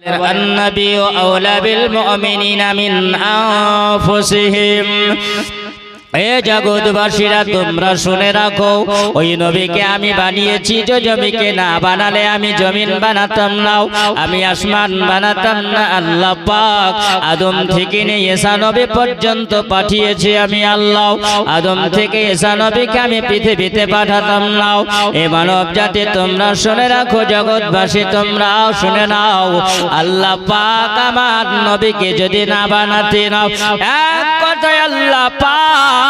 النبي أولى بالمؤمنين من أنفسهم এ জগৎবাসীরা তোমরা শুনে রাখো ওই নবীকে আমি বানিয়েছি যে জমিকে না বানালে আমি জমিন বানাতাম না আমি আসমান বানাতাম না আল্লাহ পাক আদম থেকে নিয়ে ঈসা নবী পর্যন্ত পাঠিয়েছি আমি আল্লাহ আদম থেকে ঈসা নবীকে আমি পৃথিবীতে পাঠাতাম না এ মানব জাতি তোমরা শুনে রাখো জগৎবাসী তোমরা শুনে নাও আল্লাহ পাক আমার নবীকে যদি না বানাতে নাও এক কথায় আল্লাহ পাক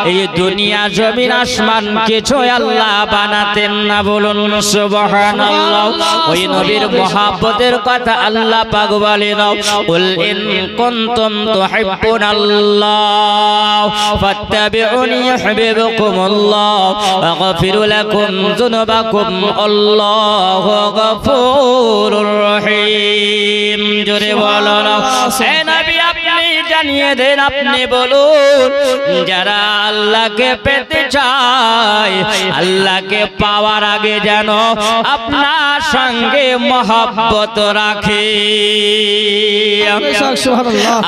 এই দুনিয়া জমিন আসমান কিছু আল্লাহ বানাতেন না বলুন সুবহানাল্লাহ ওই নবীর মহব্বতের কথা আল্লাহ পাক বলেন কুল ইন কুনতুম তুহিব্বুনাল্লাহ ফাত্তাবিউনি ইউহিব্বুকুমুল্লাহ ওয়াগফির লাকুম যুনুবাকুম আল্লাহু গফুরুর রহিম জোরে বলুন হে নবী আপনি জানিয়ে দেন আপনি বলুন যারা আল্লাহকে পেতে চায় আল্লাহকে পাওয়ার আগে যেন আপনার সঙ্গে মহব্বত রাখে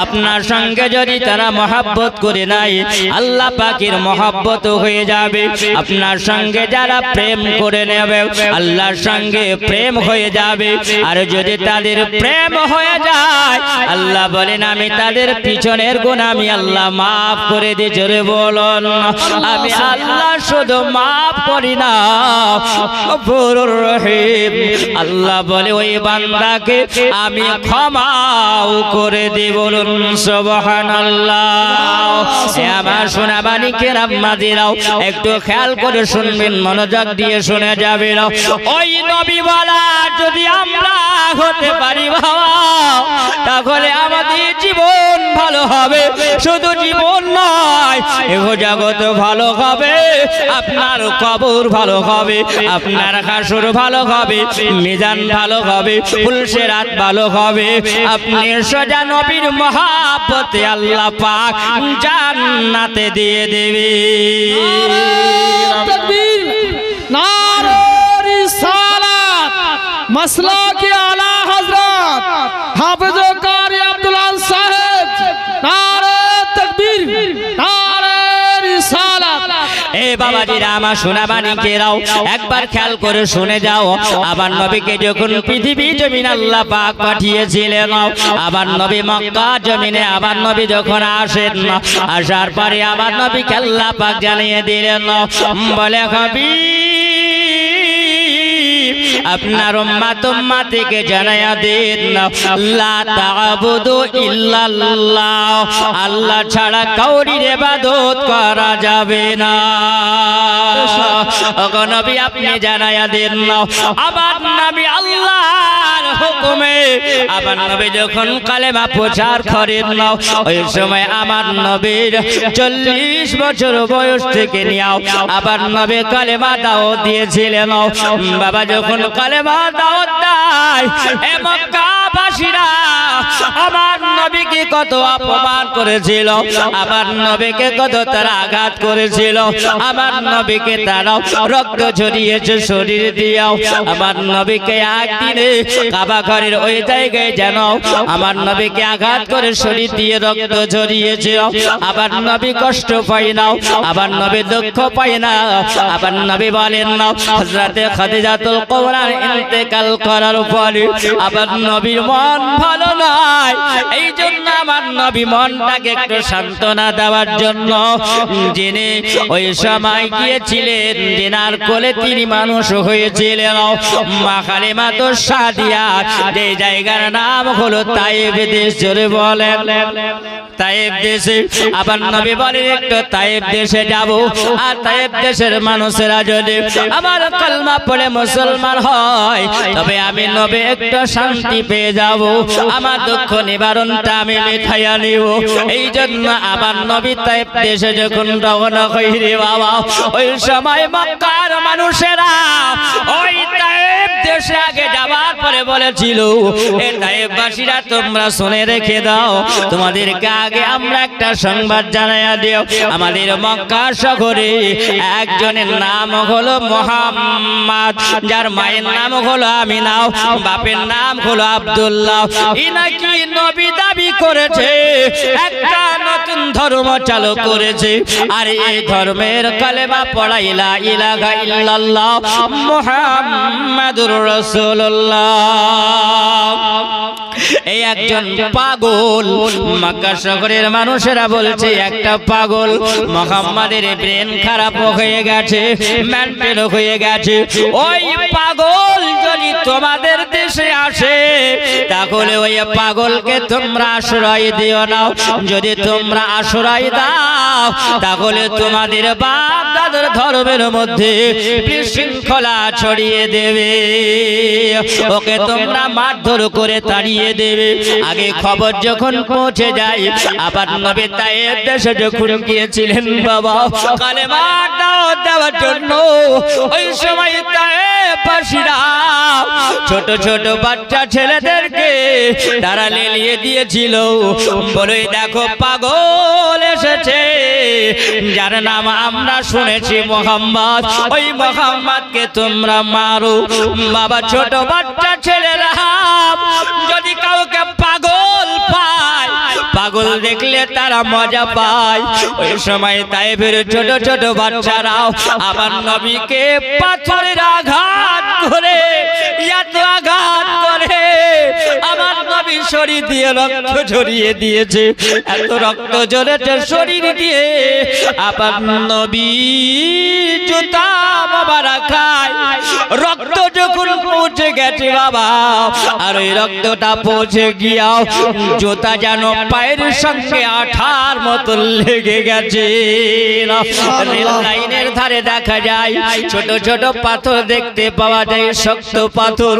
আপনার সঙ্গে যদি তারা মহব্বত করে নাই আল্লাহ পাকের মহব্বত হয়ে যাবে আপনার সঙ্গে যারা প্রেম করে নেবে আল্লাহর সঙ্গে প্রেম হয়ে যাবে আর যদি তাদের প্রেম হয়ে যায় আল্লাহ বলেন আমি তাদের পিছনের গুনাহ আমি আল্লাহ মাফ করে দিই জোরে বলুন আমি আল্লাহ শুধু মাফ করি না গফুরুর রহিম আল্লাহ বলে ওই বান্দাকে আমি ক্ষমাও করে দিই বলুন সুবহানাল্লাহ এ আমার সোনা বাণীকে রাম্মাদিরাও একটু খেয়াল করে শুনবেন মনোযোগ দিয়ে শুনে যাবেন ওই নবী বলা যদি আমরা হতে পারি বাবা তাহলে আমাদের জীবন ভালো হবে শুধু জীবন নয় এহ জগৎ ভালো হবে আপনার কবর ভালো হবে আপনার হাসর ভালো হবে মিজান ভালো হবে ফুলসেরাত ভালো হবে আপনি সোজা নবীর মহব্বতে আল্লাহ পাক জান্নাতে দিয়ে দেবে তাকবীর নারে রিসালাত মাসলাকে আলা হযরত হাফেজ কারি আব্দুল আল সাহেব নারে তাকবীর নারে রিসালাত এ বাবাজিরা আমার সোনা বাণীকেরাও একবার খেয়াল করে শুনে যাও আবার নবীকে যখন পৃথিবী জমিন আল্লাহ পাক পাঠিয়েছিলেন আবার নবী মক্কা জমিনে আবার নবী যখন আসেন আসার পরে আবার নবীকে আল্লাহ পাক জানিয়ে দিলেন বলে হাবিব আপনার উম্মতকে জানায়া দেন লা তা'বুদু ইল্লাল্লাহ আল্লাহ ছাড়া কাউরির ইবাদত করা যাবে না ওগো নবী আপনি জানায়া দেন আবার নবী আল্লাহর হুকুমে আবার নবী যখন কালেমা প্রচার করেন ওই সময় আমার নবীর 40 বছর বয়স থেকে নিয়ে আবার নবী কালেমা দাওয়াত দিয়েছিলেন বাবা যখন কালেমা দাওয়াত দেয় এ মক্কাবাসীরা আমার নবীকে কত অপমান করেছিল আমার নবীকে কত তারা আঘাত করেছিল আমার নবীকে তারা রক্ত ঝরিয়েছে শরীর দিয়েও আমার নবীকে একদিনে কাবা ঘরের ওই জায়গায় যেন আমার নবীকে আঘাত করে শরীর দিয়ে রক্ত ঝরিয়েছে আবার নবী কষ্ট পায় না আবার নবী দুঃখ পায় না আবার নবী বলেন না হযরতে খাদিজাতুল কুবরার ইন্তেকাল করার পরে আবার নবীর মন ভালো নয় এই জন্য আমার নবী মনটাকে একটু সান্ত্বনা দেওয়ার জন্য যিনি ওই সময় গিয়েছিলেন যিনার কোলে তিনি মানুষ হয়েছিলেন মা খালিমা তো সাদিয়া যে জায়গার নাম হলো তায়েব দেশ জোরে বলেন তায়েব দেশে আবার নবী বলেন একটু তায়েব দেশে যাব আর তায়েব দেশের মানুষেরা যদি আমার কালমা পড়ে মুসলমান হয় তবে আমি নবী একটু শান্তি পেয়ে যাব আমার দুঃখ নিবারণটা আমি মিঠাইয়া নিব। এই জন্য আবার নবী তায়েব দেশে যখন রওনা হইরে বাবা, ওই সময় মক্কার মানুষেরা ওই তায়েব দেশে আগে যাবার পরে বলেছিল, এ তায়েববাসীরা তোমরা শুনে রেখে দাও, তোমাদেরকে আগে আমরা একটা সংবাদ জানাইয়া দিও। আমাদের মক্কা শহরে একজনের নাম হলো মুহাম্মদ, যার মায়ের নাম হলো আমিনা, বাপের নাম হলো আব্দুল্লাহ। ইনাকি নবী দাবি করেছে, একটা নতুন ধর্ম চালু করেছে, আর এই ধর্মের কালেমা পড়াই লা ইলাহা ইল্লাল্লাহ মুহাম্মাদুর রাসূলুল্লাহ। এই একজন পাগল, মক্কা শহরের মানুষেরা বলছে একটা পাগল, মুহাম্মাদের ব্রেন খারাপ হয়ে গেছে, মেন্টাল হয়ে গেছে। ওই পাগল যদি তোমাদের দেশে আসে তাহলে ওই পাগলকে তোমরা আশ্রয় দিও না। যদি তোমরা আশ্রয় দাও তাহলে তোমাদের বাপ দাদার ধর্মের মধ্যে বিশৃঙ্খলা ছড়িয়ে দেবে, ওকে তোমরা মারধর করে তাড়িয়ে দেবে। আগে খবর যখন পৌঁছে যায়, আবার নবী তায়েব দেশে যখন গিয়েছিলেন বাবা কালেমা দাওয়াত দেওয়ার জন্য, ওই সময় তায়েববাসীরা ছোট ছোট বাচ্চা ছেলেদেরকে তারা লেলিয়ে দিয়েছিল, বলে দেখো পাগল এসেছে, যার নাম আমরা শুনেছি মুহাম্মদ, ওই মুহাম্মদকে তোমরা মারো। বাবা ছোট বাচ্চা ছেলেরা যদি কাউকে পাগল পায়, পাগল দেখলে তারা মজা পায়। ওই সময় তায়েবের ছোট ছোট বাচ্চারাও আমার নবীকে পাথরের আঘাত করে, এত আঘাত করে আমার নবী শরীর দিয়ে রক্ত ঝরিয়ে দিয়েছে, এত রক্ত ঝরেছে শরীর দিয়ে। আবার নবী জুতা মোবারক খায়, রক্ত যখন পৌঁছে গেছে বাবা, আর ওই রক্তটা পৌঁছে গিয়াও জুতা যেন পায়ের সঙ্গে আঠার মতো লেগে গেছে। রেল লাইনের ধারে দেখা যায় ছোট ছোট পাথর দেখতে পাওয়া যায়, শক্ত পাথর।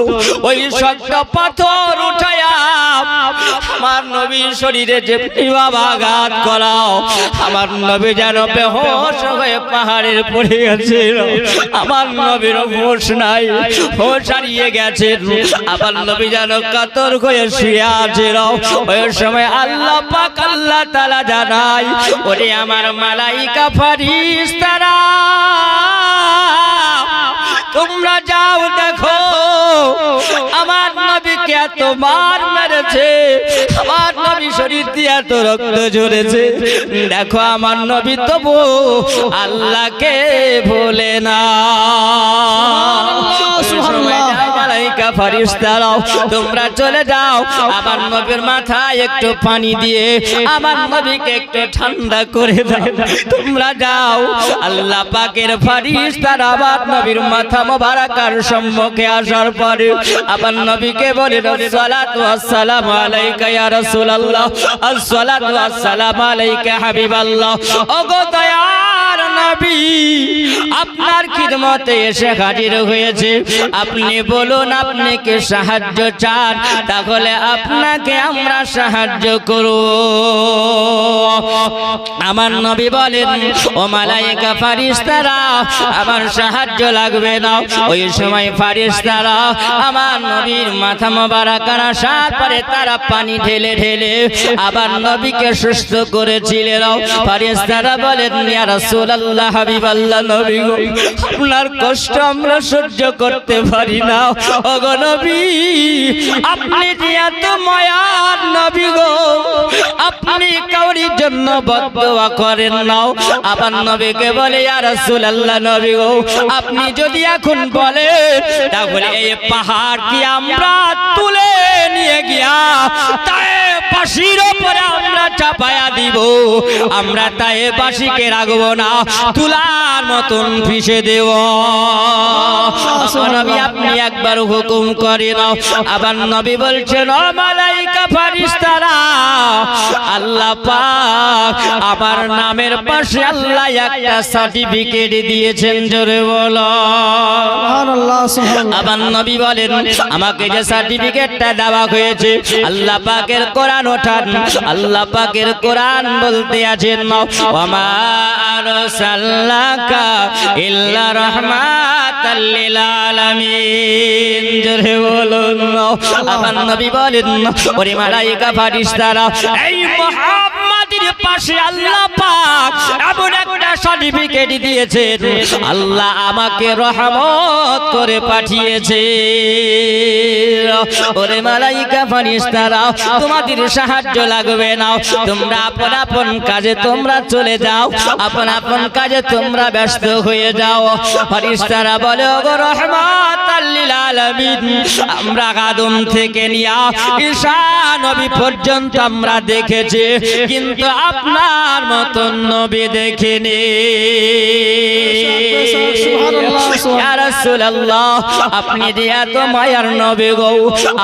ওই শক্ত পাথর উঠায়া আমার নবীর শরীরে যে বাবা আঘাত করাও, আমার নবী যেন বেহুশ হয়ে পাহাড়ের পড়ে গেছে। আমার নবীর হোশ নাই, হোশ হারিয়ে গেছে। আমার নবী যেন কাতর হয়ে শুয়ে আছে। ওই সময় আল্লাহ পাক আল্লাহ তাআলা জানাই, ওরে আমার মালাইকা ফেরেশতারা তোমরা যাও দেখো আমার নবীকে এত মার মেরেছে, আমার নবী শরীর দিয়ে এত রক্ত ঝরেছে, দেখো আমার নবী তবু আল্লাহকে ভোলে না। মালাইকা ফেরেশতারা তোমরা চলে যাও, আমার নবীর মাথায় একটু পানি দিয়ে আমার নবীকে একটু ঠান্ডা করে দাও। তোমরা যাও, আল্লাহ পাকের ফেরেশতারা আমার নবীর মাথা মোবারকের সম্মুখে আসার পরে আমার নবীকে বলে, আসসালাতু ওয়াসসালামু আলাইকা ইয়া রাসূলুল্লাহ, আসসালাতু ওয়াসসালামু আলাইকা হাবিবাল্লাহ। ওগো দয়ার নবী, আপনার খিদমতে এসে হাজির হয়েছে, আপনি বলুন আপনি কি সাহায্য চান, তাহলে আপনাকে আমরা সাহায্য করব। আমার নবী বলেন, ও মালাইকা ফেরেশতারা আমার সাহায্য লাগবে না। ওই সময় ফেরেশতারা আমার নবীর মাথা মোবারক আসার পরে তারা পানি ঢেলে ঢেলে আবার নবীকে সুস্থ করেছিলেন। ফেরেশতারা বলেন, ইয়া রাসূলুল্লাহ হাবিবাল্লাহ, নবী গো আপনার কষ্ট আমরা সহ্য করতে পারি না। ওগো নবী, আপনি যে এত মায়ার নবী গো, আপনি কাউরির জন্য বদদোয়া করেন না। আবার নবীকে বলে, ইয়া রাসূলুল্লাহ নবী গো আপনি যদি এখন বলে তাহলে এই পাহাড় কি আমরা তুলে নিয়ে গিয়া তায়েব বাসীর উপরে আমরা চাপায়া দিব, আমরা তায়েফবাসীকে রাখবো না, তুলার মতন পিষে দেব। নবী আপনি একবার হুকুম করে নাও। আবার নবী বলছেন, ও মালাইকা ফারিস্তারা, আল্লাহ পাক আমার নামের পাশে আল্লাহ একটা সার্টিফিকেট দিয়েছেন, জোরে বলো সুবহানাল্লাহ, সুবহানাল্লাহ। আবার নবী বলেন, আমাকে যে সার্টিফিকেটটা দেওয়া হয়েছে, আল্লাহ পাকের কোরআন ওঠান, আল্লাহ পাকের কোরআন বলতে আছেন, ওয়ামা আরসালনাকা ইল্লা রাহমাতাল লিল আলামিন, জোরে বলুন। আবার নবী বলেন, ওরে মালাইকা ফারিস্তারা, এই মুহাম্মাদের পাশে আল্লাহ পাক এমন একটা সার্টিফিকেট দিয়েছেন, আল্লাহ আমাকে রহমত করে পাঠিয়েছে। ওরে মালাইকা ফারিস্তারা, তোমাদের সাহায্য লাগবে না, তোমরা আপন আপন কাজে তোমরা চলে যাও, আপন আপন কাজে তোমরা ব্যস্ত হয়ে যাও। ফারিস্তারা বলে, ওগো রহমাতাল লিল আলামিন, আমরা আদম থেকে নিয়া ঈসা নবী পর্যন্ত আমরা দেখেছি, কিন্তু আপনার মতন নবী দেখিনি। ইয়া রাসূলুল্লাহ, আপনি যে এত মায়ার নবী গো।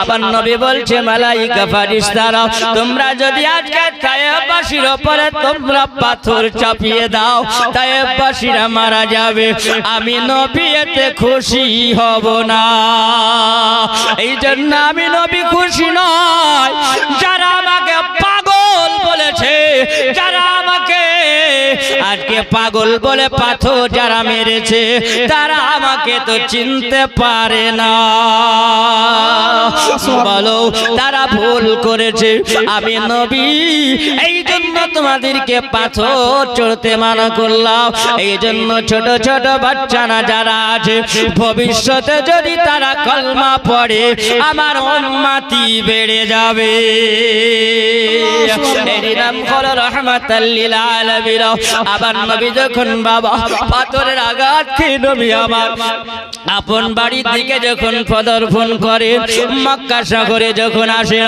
আবার নবী বলছে, মালাইকা ফারিস্তারা, তোমরা যদি আজকে তায়েফবাসীর উপরে তোমরা পাথর চাপিয়ে দাও, তায়েফবাসীরা মারা যাবে, আমি নবী এতে খুশি হব না। এই জন্য আমি নবী খুশি নয়। যারা আমাকে পাগল বলেছে, যারা আমাকে আজকে পাগল বলে পাথর যারা মেরেছে, তারা আমাকে তো চিনতে পারে না। বলো, তারা ভুল করেছে, আমি নবী এই জন্য তোমাদেরকে পাথর চড়তে মানা করলাম। এই জন্য ছোট ছোট বাচ্চারা যারা আছে, ভবিষ্যতে যদি তারা কলমা পড়ে, আমার উম্মতি বেড়ে যাবে। এর নাম হলো রাহমাতাল লিল আলামিন। আবার নবী যখন বাবা পাথরের আঘাত খেয়ে নবী আমার আপন বাড়ির দিকে যখন পদার্পণ করে, মক্কা শহরে যখন আসে,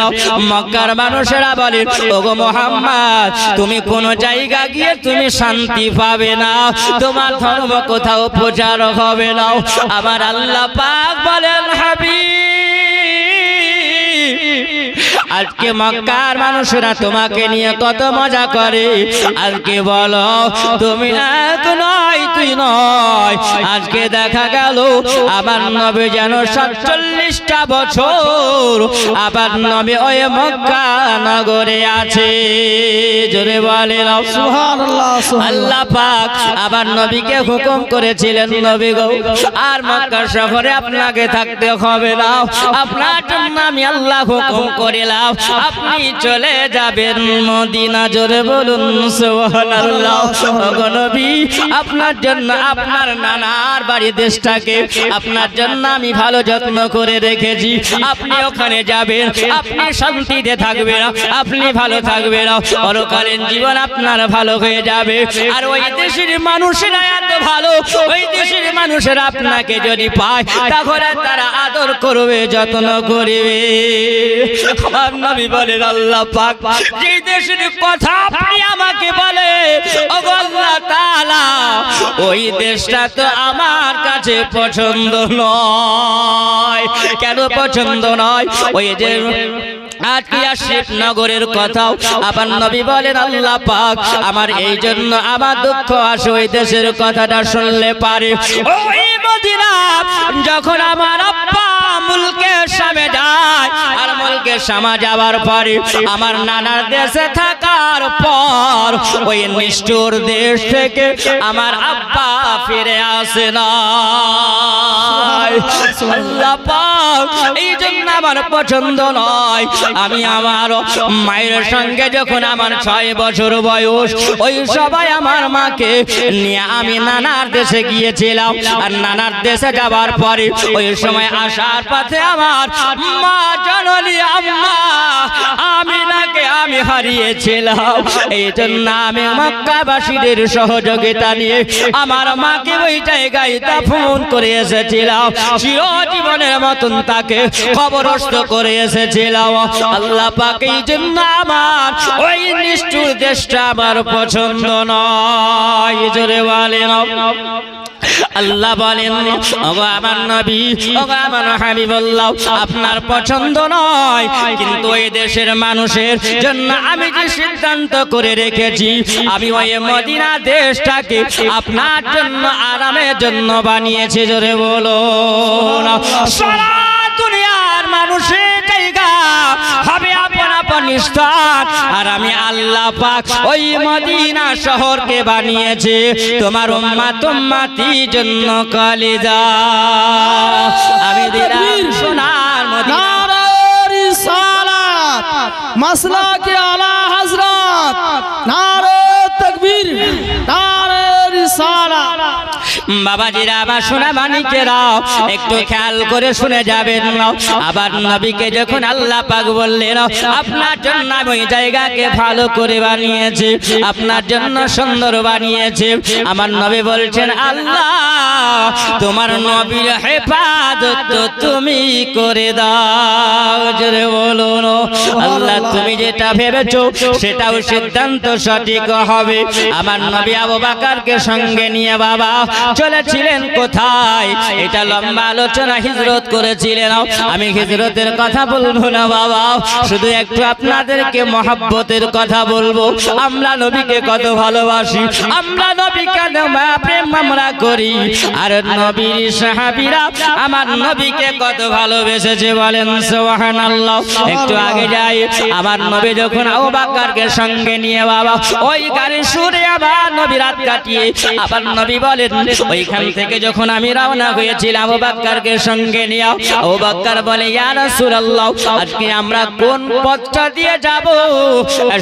মক্কার মানুষেরা বলে, ওগো মুহাম্মদ, তুমি কোন জায়গা গিয়ে তুমি শান্তি পাবে না, তোমার ধর্ম কোথাও প্রচার হবে না। আমার আল্লাহ পাক বলেন, হাবিব, আজকে মক্কার মানুষরা তোমাকে নিয়ে কত মজা করে, আজকে বলো তুমি এক নয় তুই নয়। আজকে দেখা গেল আমার নবী যেন ৪৭টা বছর আবার নবী ওই মক্কা নগরে আছে, জোরে বলেন সুবহানাল্লাহ, সুবহানাল্লাহ। আল্লাহ পাক আবার নবীকে হুকুম করেছিলেন, নবী গো, আর মক্কা শহরে আপনাকে থাকতে হবে না, আপনার জন্য আমি আল্লাহ হুকুম করিলাম, আপনি চলে যাবেন মদিনা, জোরে বলুন সুবহানাল্লাহ। ওগো নবী, আপনার জন্য আপনার নানার বাড়ি দেশটাকে আপনার জন্য আমি ভালো যত্ন করে রেখেছি, আপনি ওখানে যাবেন, আপনি শান্তিতে থাকবেন, আপনি ভালো থাকবেন, পরকালীন জীবন আপনার ভালো হয়ে যাবে। আর ওই দেশের মানুষেরা এত ভালো, ওই দেশের মানুষেরা আপনাকে যদি পায়, তাহলে তারা আদর করবে, যত্ন করবে। আমার নবী বলেন, আল্লাহ পাক যে দেশের কথা আপনি আমাকে বলে, ওগো আল্লাহ তাআলা, ওই দেশটা তো আমার কাছে পছন্দ নয়। কেন পছন্দ নয়? ওই যে আকিয়া শেখ নগরের কথাও আবার নবী বলেন, আল্লাহ পাক আমার এই জন্য আমার দুঃখ আসে ওই দেশের কথাটা শুনলে পারে। ওই মদিনা যখন আমার আব্বা মুলকের সামনে যায়, আর মুলকের সামনে যাওয়ার পরে আমার নানার দেশে থাকার পর ওই নিষ্ঠুর দেশ থেকে আমার আব্বা ফিরে আসে না। আল্লাহ পাক এই জন্য আমার পছন্দ নয়। আমি আমার মায়ের সঙ্গে যখন আমার 6 বছর বয়স, ওই সবাই আমার মাকে নিয়ে আমি নানার দেশে গিয়েছিলাম। আর নানার দেশে যাবার পরে ওই সময় আসার পথে আমার মা জননী আম্মা আমিনাকে আমি হারিয়েছিলাম। এই জন্য আমি মক্কাবাসীদের সহযোগিতা নিয়ে আমার মাকে ওই জায়গায় দাফন করে এসেছিলাম। চিরজীবনের মতন তাকে কবরস্থ করে এসেছিলাম। আল্লাহ পাক এই জন্য আমার ওই নিষ্ঠুর দেশটা আমার পছন্দ নয়। জোরে বলেন আল্লাহ বলেন, ওগো আমার নবী, ওগো আমার হাবিবুল্লাহ, আপনার পছন্দ নয়, কিন্তু ওই দেশের মানুষের জন্য আমি যে সিদ্ধান্ত করে রেখেছি, আমি ওই মদিনা দেশটাকে আপনার জন্য আরামের জন্য বানিয়েছি। জোরে বলো না। সারা দুনিয়ার মানুষের জায়গা হবে আপন আপন স্থান, আর আমি আল্লাহ পাক ওই মদিনা শহরকে বানিয়েছি তোমার উম্মত উম্মতির জন্য কলিজা। আমি দিলাম সোনার মদিনা। নারে রিসালাত, মাসলাকে আলা হযরত, নারে তাকবীর, নারে রিসালাত। বাবাজিরা, আমার সোনা মানিকেরাও, একটু খেয়াল করে শুনে যাবেন। আবার নবীকে যখন আল্লাহ পাক বললেন আপনার জন্য ওই জায়গাকে ভালো করে বানিয়েছে, আপনার জন্য সুন্দর বানিয়েছে, আমার নবী বলছেন আল্লাহ তোমার নবীর হেফাজত তো তুমি করে দাও। জোরে বলুন আল্লাহ, তুমি যেটা ভেবেছো সেটাও সিদ্ধান্ত সঠিক হবে। আমার নবী আবু বকরকে সঙ্গে নিয়ে বাবা চলেছিলেন কোথায়? এটা লম্বা আলোচনা, হিজরত করেছিলেন। আমি হিজরতের কথা বলবো না বাবা, শুধু একটু আপনাদেরকে মহব্বতের কথা বলবো। আমরা নবীকে কত ভালোবাসি, আমরা নবীকে প্রেম আমরা করি, আর নবীর সাহাবীরা আমার নবীকে কত ভালোবেসেছে বলেন সুবহানাল্লাহ। একটু আগে যাই, আমার নবী যখন আবু বকরকে সঙ্গে নিয়ে বাবা ওই গাড়ি সুরে আবার নবী রাত কাটিয়ে আবার নবী বলেন ওইখান থেকে যখন আমি রওনা হয়েছিলাম আবু বকরকে সঙ্গে নিয়ে, আবু বকর বলে ইয়া রাসূলুল্লাহ আজকে আমরা কোন পথটা দিয়ে যাব?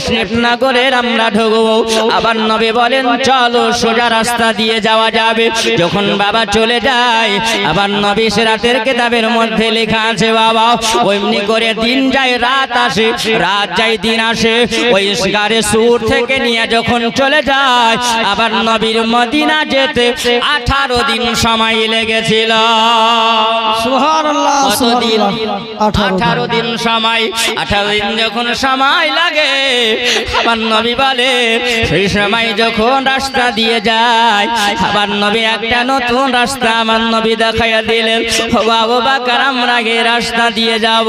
শিবনগরের আমরা ঢুকবো। আবার নবী বলেন চলো সোজা রাস্তা দিয়ে যাওয়া যাবে। যখন বাবা চলে যায়, আবার নবী সিরাতের কিতাবের মধ্যে লেখা আছে বাবা ওইমনি করে দিন যায় রাত আসে, রাত যায় দিন আসে। ওই গাড়ি সুর থেকে নিয়ে যখন চলে যায়, আবার নবীর মদিনা যেতে 18 দিন সময় লেগেছিল। সুবহানাল্লাহ, কতদিন? সুবহানাল্লাহ, 18 দিন সময়। 18 দিন যখন সময় লাগে, আমার নবী বলে সেই সময় যখন রাস্তা দিয়ে যায়, আবার নবী একটা নতুন রাস্তা আমার নবী দেখাইয়া দিলেন। আবু বকর আমরা এই রাস্তা দিয়ে যাব,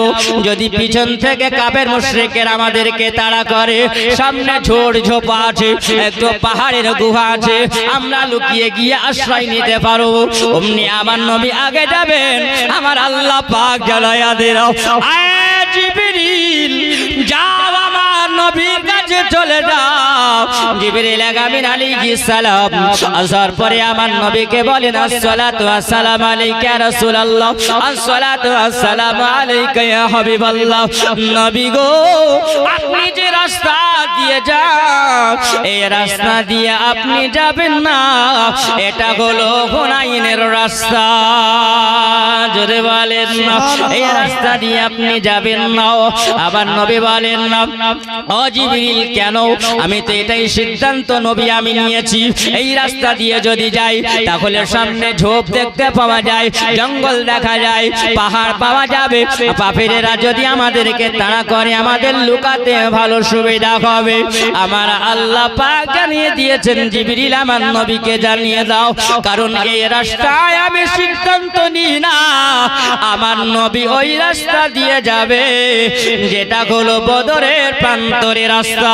যদি পিছন থেকে কাফের মুশরিকেরা আমাদেরকে তাড়া করে, সামনে ঝোড় ঝোপা আছে, একটু পাহাড়ের গুহা আছে, আমরা লুকিয়ে গিয়ে আশ্রয় নিতে পারবো। অমনি আমার নবী আগে যাবেন, আমার আল্লাহ পাক জ্বালায়া দিল জিবরিল যাও আমার নবীর কাছে চলে যাও। জিবরিল আমিন আলাইহিস সালাম আসার পরে আমার নবীকে বলেন আসসালাতু আসসালামু আলাইকা ইয়া রাসূলুল্লাহ, আসসালাতু আসসালামু আলাইকা ইয়া হাবিবাল্লাহ। নবী গো আপনি যে রাস্তা দিয়ে যান, এই রাস্তা দিয়ে আপনি যাবেন না, এটা হলো হুনাইনের রাস্তা। জোরে বলেন না, এই রাস্তা দিয়ে আপনি যাবেন না। আবার নবী বলেন না ও জিবরিল কেন? আমি তো এটাই সিদ্ধান্ত নবী আমি নিয়েছি, এই রাস্তা দিয়ে যদি যাই তাহলে সামনে ঝোপ দেখতে পাওয়া যায়, জঙ্গল দেখা যায়, পাহাড় পাওয়া যাবে, কাফেরেরা যদি আমাদেরকে তাড়া করে আমাদের লুকাতে ভালো সুবিধা হবে। আমার আল্লাহ পাক জানিয়ে দিয়েছেন জিবরিল আমার নবীকে জানিয়ে দাও, কারণ এই রাস্তায় আমি সিদ্ধান্ত নিই না, আমার নবী ওই রাস্তা দিয়ে যাবে যেটা হলো বদরের প্রান্তরে রাস্তা।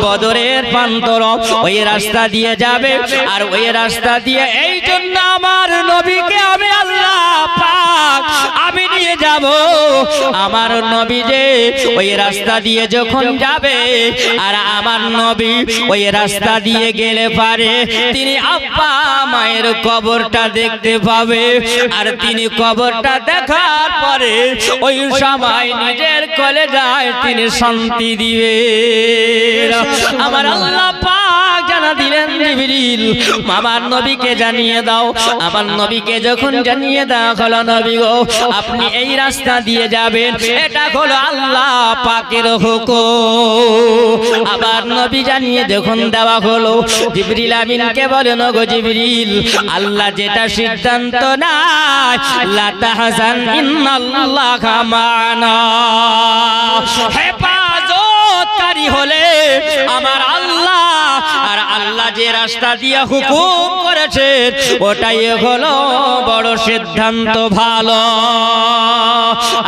বদরের প্রান্তর ওই রাস্তা দিয়ে যাবে, আর ওই রাস্তা দিয়ে এই জন্য আমার নবীকে আমি আল্লাহ পাক আমি নিয়ে যাব। আমার নবী যে ওই রাস্তা দিয়ে যখন যাবে, আর আমার নবী ওই রাস্তা দিয়ে গেলে পারে তিনি আব্বা মায়ের কবরটা দেখতে পাবে, আর তিনি কবরটা দেখার পরে ওই সময় নিজের কলেজায় তিনি শান্তি দিবে। আমার আল্লাহ পাক জানা দিলেন জিবরিল আমার নবীকে জানিয়ে দাও। আমার নবীকে যখন জানিয়ে দেওয়া হলো নবী গো আপনি এই রাস্তা দিয়ে যাবেন, এটা হলো আল্লাহ পাকের হুকুম। আবার নবী জানিয়ে যখন দেওয়া হলো জিবরিল আমিনকে বলেন গো জিবরিল আল্লাহ যেটা সিদ্ধান্ত নাই লা তাহজান ইন্নাল্লাহা মা'ানা, হেফাজতকারী হলে আমার আল্লাহ, আর আল্লাহ যে রাস্তা দিয়ে হুকুম করেছে ওটাই হলো বড় সিদ্ধান্ত ভালো।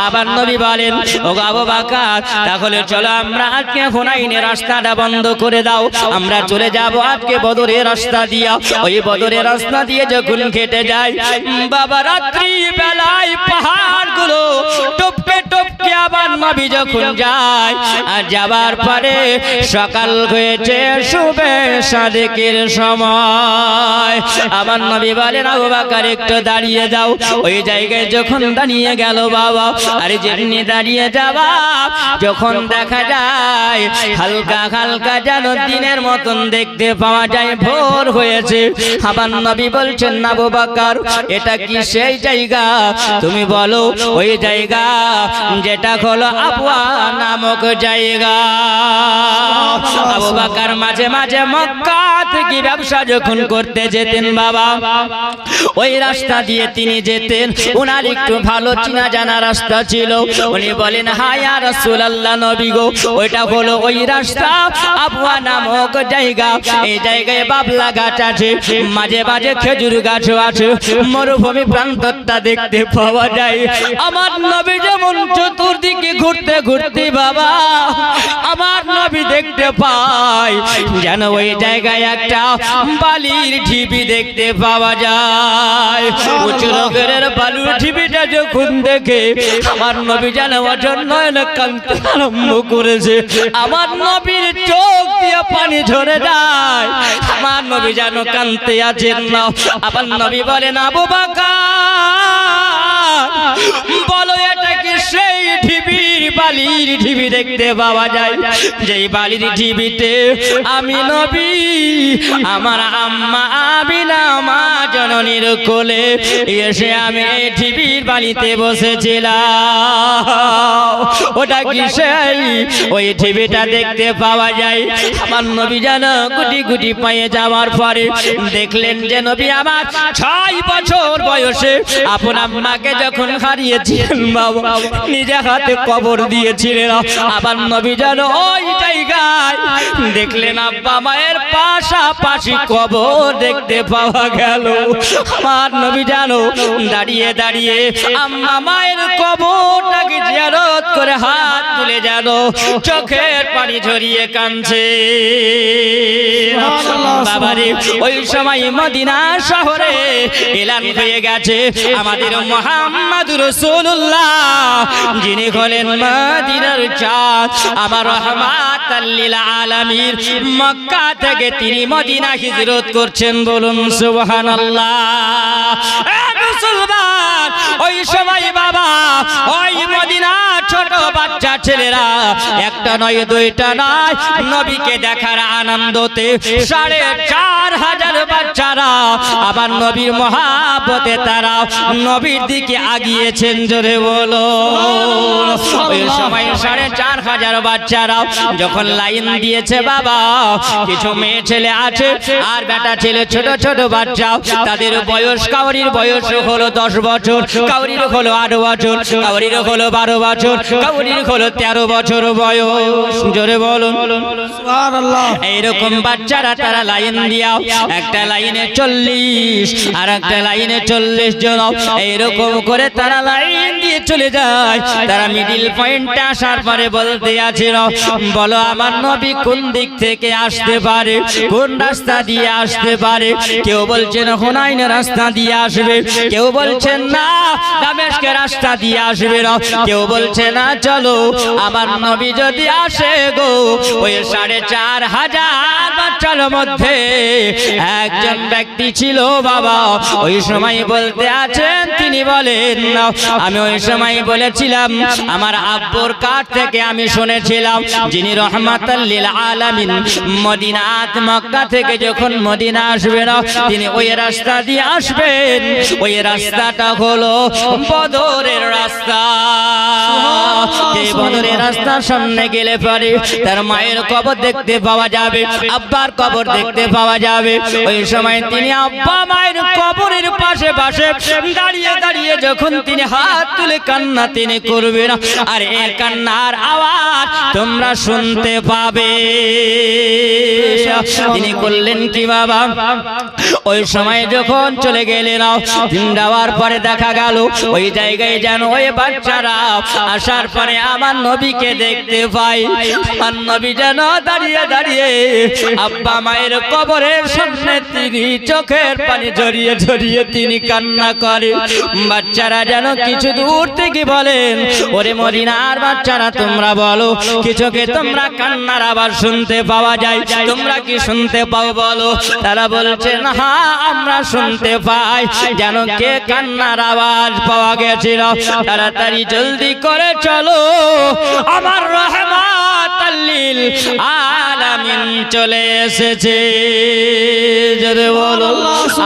আবার নবী বলেন ও আবু বকর তাহলে চলো আমরা আজকে হুনাইনের রাস্তাটা বন্ধ করে দাও, আমরা চলে যাব আজকে বদরের রাস্তা দিয়া। ওই বদরের রাস্তা দিয়ে যখন কেটে যায় বাবা রাত্রি বেলায় পাহাড়গুলো টপকে টপকে আবার নবী যখন যায়, আর যাবার পরে সকাল হয়েছে শুভে সাদেকের সময়। আমার নবী বলেন আবু বকর একটু দাঁড়িয়ে যাও। ওই জায়গায় যখন দাঁড়িয়ে গেল বাবা, আরে যেমনি দাঁড়িয়ে যাবা যখন দেখা যায় হালকা হালকা যেন দিনের মতন দেখতে পাওয়া যায় ভোর হয়েছে। আমার নবী বলছেন আবু বকর এটা কি সেই জায়গা? তুমি বলো ওই জায়গা যেটা হলো আবওয়া নামক জায়গা। আবু বকর মাঝে মাঝে মক্কা থেকে ব্যবসা যখন করতে যেতেন বাবা, ওই রাস্তা দিয়ে তিনি যেতেন, ওনার একটু ভালো চিনা জানা রাস্তা ছিল। উনি বলেন হ্যাঁ ইয়া রাসূলুল্লাহ নবী গো ওইটা হলো ওই রাস্তা আবওয়া নামক জায়গা। এই জায়গায় বাবলা গাছ আছে, মাঝে মাঝে খেজুর গাছও আছে, মরুভূমি প্রান্তটা দেখতে পাওয়া যায়। আমার নবী যেমন চতুর্দিকে ঘুরতে ঘুরতে বাবা আমার নবী দেখতে পায় যেন ওই জায়গায় একটা বালির ঢিবি দেখতে পাওয়া যায়। উঁচু নগরের বালুর ঢিবিটা যখন দেখে আমার নবী যেন অজন্য কাঁদতে আরম্ভ করেছে। আমার নবীর চোখ দিয়ে পানি ঝরে যায়, আমার নবী যেন কাঁদতে আছেন না। আবার নবী বলেন আবু বকর বলো এটা কি সেই ঢিবির বালির ঢিবি দেখতে পাওয়া যায় যেই বালির ঢিবিতে আমি নবী আমার আম্মা আমিনা মা জননীর কোলে এসে আমি এই ঢিবির বালিতে বসেছিলাম? ওটা কি সেই ওই ঢিবিটা দেখতে পাওয়া যায়? আমার নবী যেন গুটি গুটি পায়ে যাওয়ার পরে দেখলেন যে নবী আমার 6 বছর বয়সে আপন আম্মাকে যখন হারিয়েছিলেন বাবা নিজে হাতে কবর দিয়েছিলেন। আবার নবী যেন ওই জায়গায় দেখলেন আব্বা মায়ের পাশাপাশি কবর দেখতে পাওয়া গেল। আমার নবী যেন দাঁড়িয়ে দাঁড়িয়ে আম্মা মায়ের কবরটাকে জিয়ারত করে হাত তুলে যেন চোখের পানি ঝরিয়ে কাঁদছে। বাবারে ওই সময় মদিনা শহরে এলান হয়ে গেছে আমাদের মুহাম্মদুর রাসূলুল্লাহ যিনি হলেন মদিনার চাঁদ, আমার রহমাতাল লিল আলামিন। মক্কা থেকে তিনি মদিনা হিজরত করছেন, বলুন সুবহানাল্লাহ। মুসলমান ওই সময় বাবা ওই মদিনা ছোট বাচ্চা ছেলেরা একটা নয় দুইটা নয় নবীকে দেখার আনন্দতে 4500 বাচ্চারা আবার নবীর মহাব্বতে তারা নবীর দিকে আগিয়েছেন, জোরে বলো। ওই সময় 4500 বাচ্চারা যখন লাইন দিয়েছে বাবা, কিছু মেয়ে ছেলে আছে আর বেটা ছেলে ছোট ছোট বাচ্চা, তাদের বয়স কাউরির বয়স হলো 10 বছর, কাউরির হলো 8 বছর, কাউরির হলো 12 বছর, কাউরির হলো 13 বছর বয়স, জোরে বলুন সুবহানাল্লাহ। এইরকম বাচ্চারা তারা লাইন দিয়া একটা লাইনে 40 আর একটা লাইনে 40 জন, এইরকম করে তারা লাইন দিয়ে চলে যায়। তারা মিডিল পয়েন্টে আসার পরে বলতে আছেন বলো আমার নবী কোন দিক থেকে আসতে পারে, কোন রাস্তা দিয়ে আসতে পারে? কেউ বলছেন হুনাইনের রাস্তা দিয়ে আসবে, কেউ বলছেন না দামেস্কের রাস্তা দিয়ে আসবে না। কেউ বলছে না চলো আমার নবী যদি আসে গো, ওই 4500 বাচ্চার মধ্যে একজন ব্যক্তি ছিল বাবা, ওই সময় বলতে আছেন, তিনি বলেন আমি ওই সময় বলেছিলাম আমার আব্বুর কাছ থেকে আমি শুনেছিলাম যিনি রহমাতাল লিল আলামিন মদিনাত মক্কা থেকে যখন মদিনা আসবেন তিনি ওই রাস্তা দিয়ে আসবেন। ওই রাস্তাটা হলো বদরের রাস্তা। এই বদরের রাস্তার সামনে গেলে পরে তার মায়ের কবর দেখতে পাওয়া যাবে, আব্বার কবর দেখতে পাওয়া যাবে। ওই সময় তিনি আব্বা মায়ের কবরের পাশে পাশে দাঁড়িয়ে দাঁড়িয়ে যখন তিনি হাত তুলে কান্না তিনি করবেন, আর এই কান্নার আওয়াজ তোমরা শুনতে পাবে। তিনি করলেন কি বাবা, ওই সময় যখন চলে গেলেন দিন যাওয়ার পরে দেখা গেল ওই জায়গায় যেন ওই বাচ্চারা আসার পরে আমার নবীকে দেখতে পাই। আমার নবী যেন দাঁড়িয়ে দাঁড়িয়ে আব্বা মায়ের কবরের সামনে তিনি চোখের পানি ঝরিয়ে ঝরিয়ে তিনি কান্না করে। বাচ্চারা যেন কিছু দূর থেকে বলেন, ওরে মদিনার বাচ্চারা তোমরা বলো কিছুকে তোমরা কান্নার আবার শুনতে পাওয়া যায়, তোমরা কি শুনতে পাও বলো? তারা বলছে না আমরা শুনতে পাই, যেন কে কান্নার আওয়াজ পাওয়া গেছিল। তাড়াতাড়ি জলদি করে চলো, আমার রহমাতাল লিল আলামিন চলে এসেছে। যদি বলো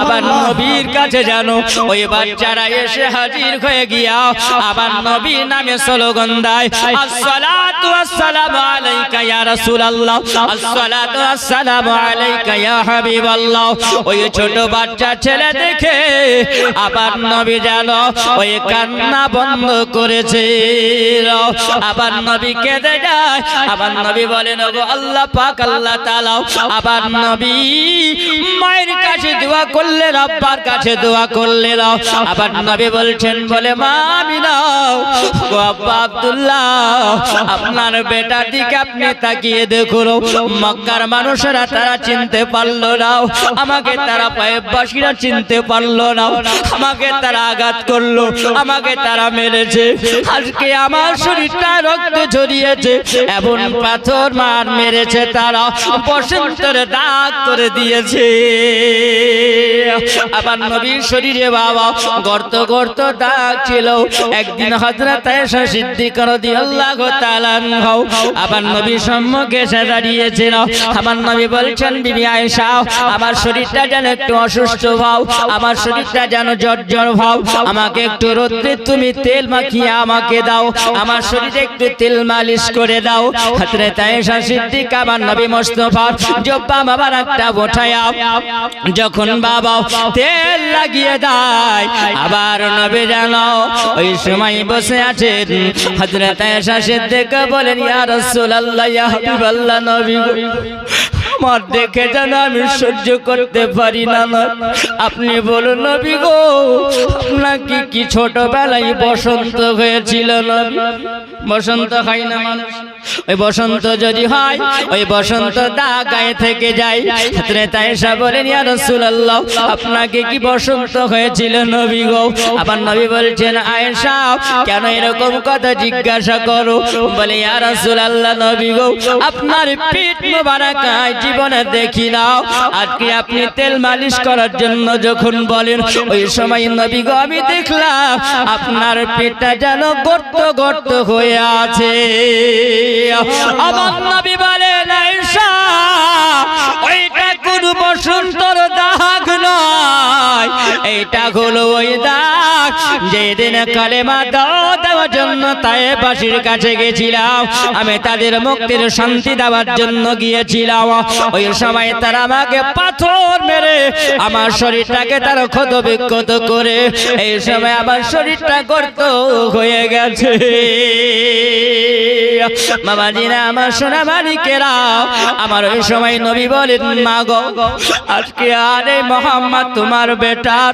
আবার নবীর কাছে জানো ওই বাচ্চারা এসে হাজির হয়ে গিয়া আবার নবীর নামে স্লোগান দেয়, আসসালাতু ওয়াসসালামু আলাইকা ইয়া রাসূলুল্লাহ, আসসালাতু ওয়াসসালামু আলাইকা ইয়া হাবিবাল্লাহ। ওই ছোট বাচ্চা ছেলে দেখে আবার নবী জানো ওই কান্না বন্ধ করেছে। আবার নবী কেঁদে যায়। আবার নবী বলেন ওগো আল্লাহ পাক আল্লাহ তাআলা, আবার নবী মায়ের কাছে দোয়া করলেন, আব্বার কাছে দোয়া করলেন। আবার নবী বলছেন বলে মা আমিনা ও আব্বা আব্দুল্লাহ, আপনার বেটার দিকে আপনি তাকিয়ে দেখুন, মক্কার মানুষেরা তারা চিনতে পারলো না, আমাকে তারা পায়েবাসীরা চিনতে পারলো না, আমাকে তারা আঘাত করলো, আমাকে তারা মেরেছে, আজকে আমার শরীরটা রক্ত ঝরিয়েছে, এমন পাথর মার মেরেছে, তারা বসন্তের দাগ করে দিয়েছে। আবার নবীর শরীরে বাবা গর্ত গর্ত দাগ ছিল। একদিন হযরত আয়েশা সিদ্দিকা রাদিয়াল্লাহু তাআলা আনহা আবার নবীর সম্মুখে এসে দাঁড়িয়েছিল। আমার নবী বলছেন বিবি আয়েশা, আমার শরীরটা যেন একটু অসুস্থ ভাব, আমার শরীরটা যেন জ্বর ভাব, আমাকে একটু রোদ্রে তুমি তেল মাখিয়ে আমাকে দাও, আমার শরীরে একটু তেল মালিশ করে দাও। হযরত আয়েশা সিদ্দিকা আমার নবী মুস্তাফা জব্বা মোবারকটা উঠায়া যখন বাবা তেল লাগিয়ে দেয়, আবার নবী জানো ওই সময় বসে আছেন। হযরত আয়েশা সিদ্দিকা বলেন ইয়া রাসূলুল্লাহ ইয়া হাবিবাল্লাহ, নবী আমার দেখে যেন আমি সহ্য করতে পারি না, আপনি বলুন নবী গো আপনাকে কি ছোটবেলায় বসন্ত হয়েছিল? নবী বসন্ত হয় না মানুষ, ওই বসন্ত যদি হয় ওই বসন্ত দাগ গায়ে থেকে যায়। হযরত আয়েশা বলেন ইয়া রাসূলুল্লাহ আপনাকে কি বসন্ত হয়েছিল নবী গো? আবার নবী বলছেন আয়েশা কেন এরকম কথা জিজ্ঞাসা করো? বলে ইয়া রাসূলুল্লাহ নবী গো আপনার পিঠ মোবারক জীবনে দেখি না, আজকে আপনি তেল মালিশ করার জন্য যখন বলেন ওই সময় নবী গো আমি দেখলাম আপনার পেটটা যেন গর্ত গর্ত হয়ে আছে। আমার নবী বলেন আয়েশা ওইটা কোন বসন্তর দাগ নয়, এইটা হলো ওই দাগ যেদিন কালেমা দেওয়ার জন্য তায়েফবাসীর কাছে গেছিলাম, আমি তাদের মুক্তির শান্তি দেওয়ার জন্য গিয়েছিলাম। ওই সময় তারা আমাকে পাথর মেরে আমার শরীরটাকে তারা ক্ষত বিক্ষত করে এই সময় আমার শরীরটা গর্ত হয়ে গেছে। বাবাজিরা আমার সোনা মালিকেরা, আমার ওই সময় নবী বলেন মা গো আজকে আর এই মুহাম্মদ তোমার বেটার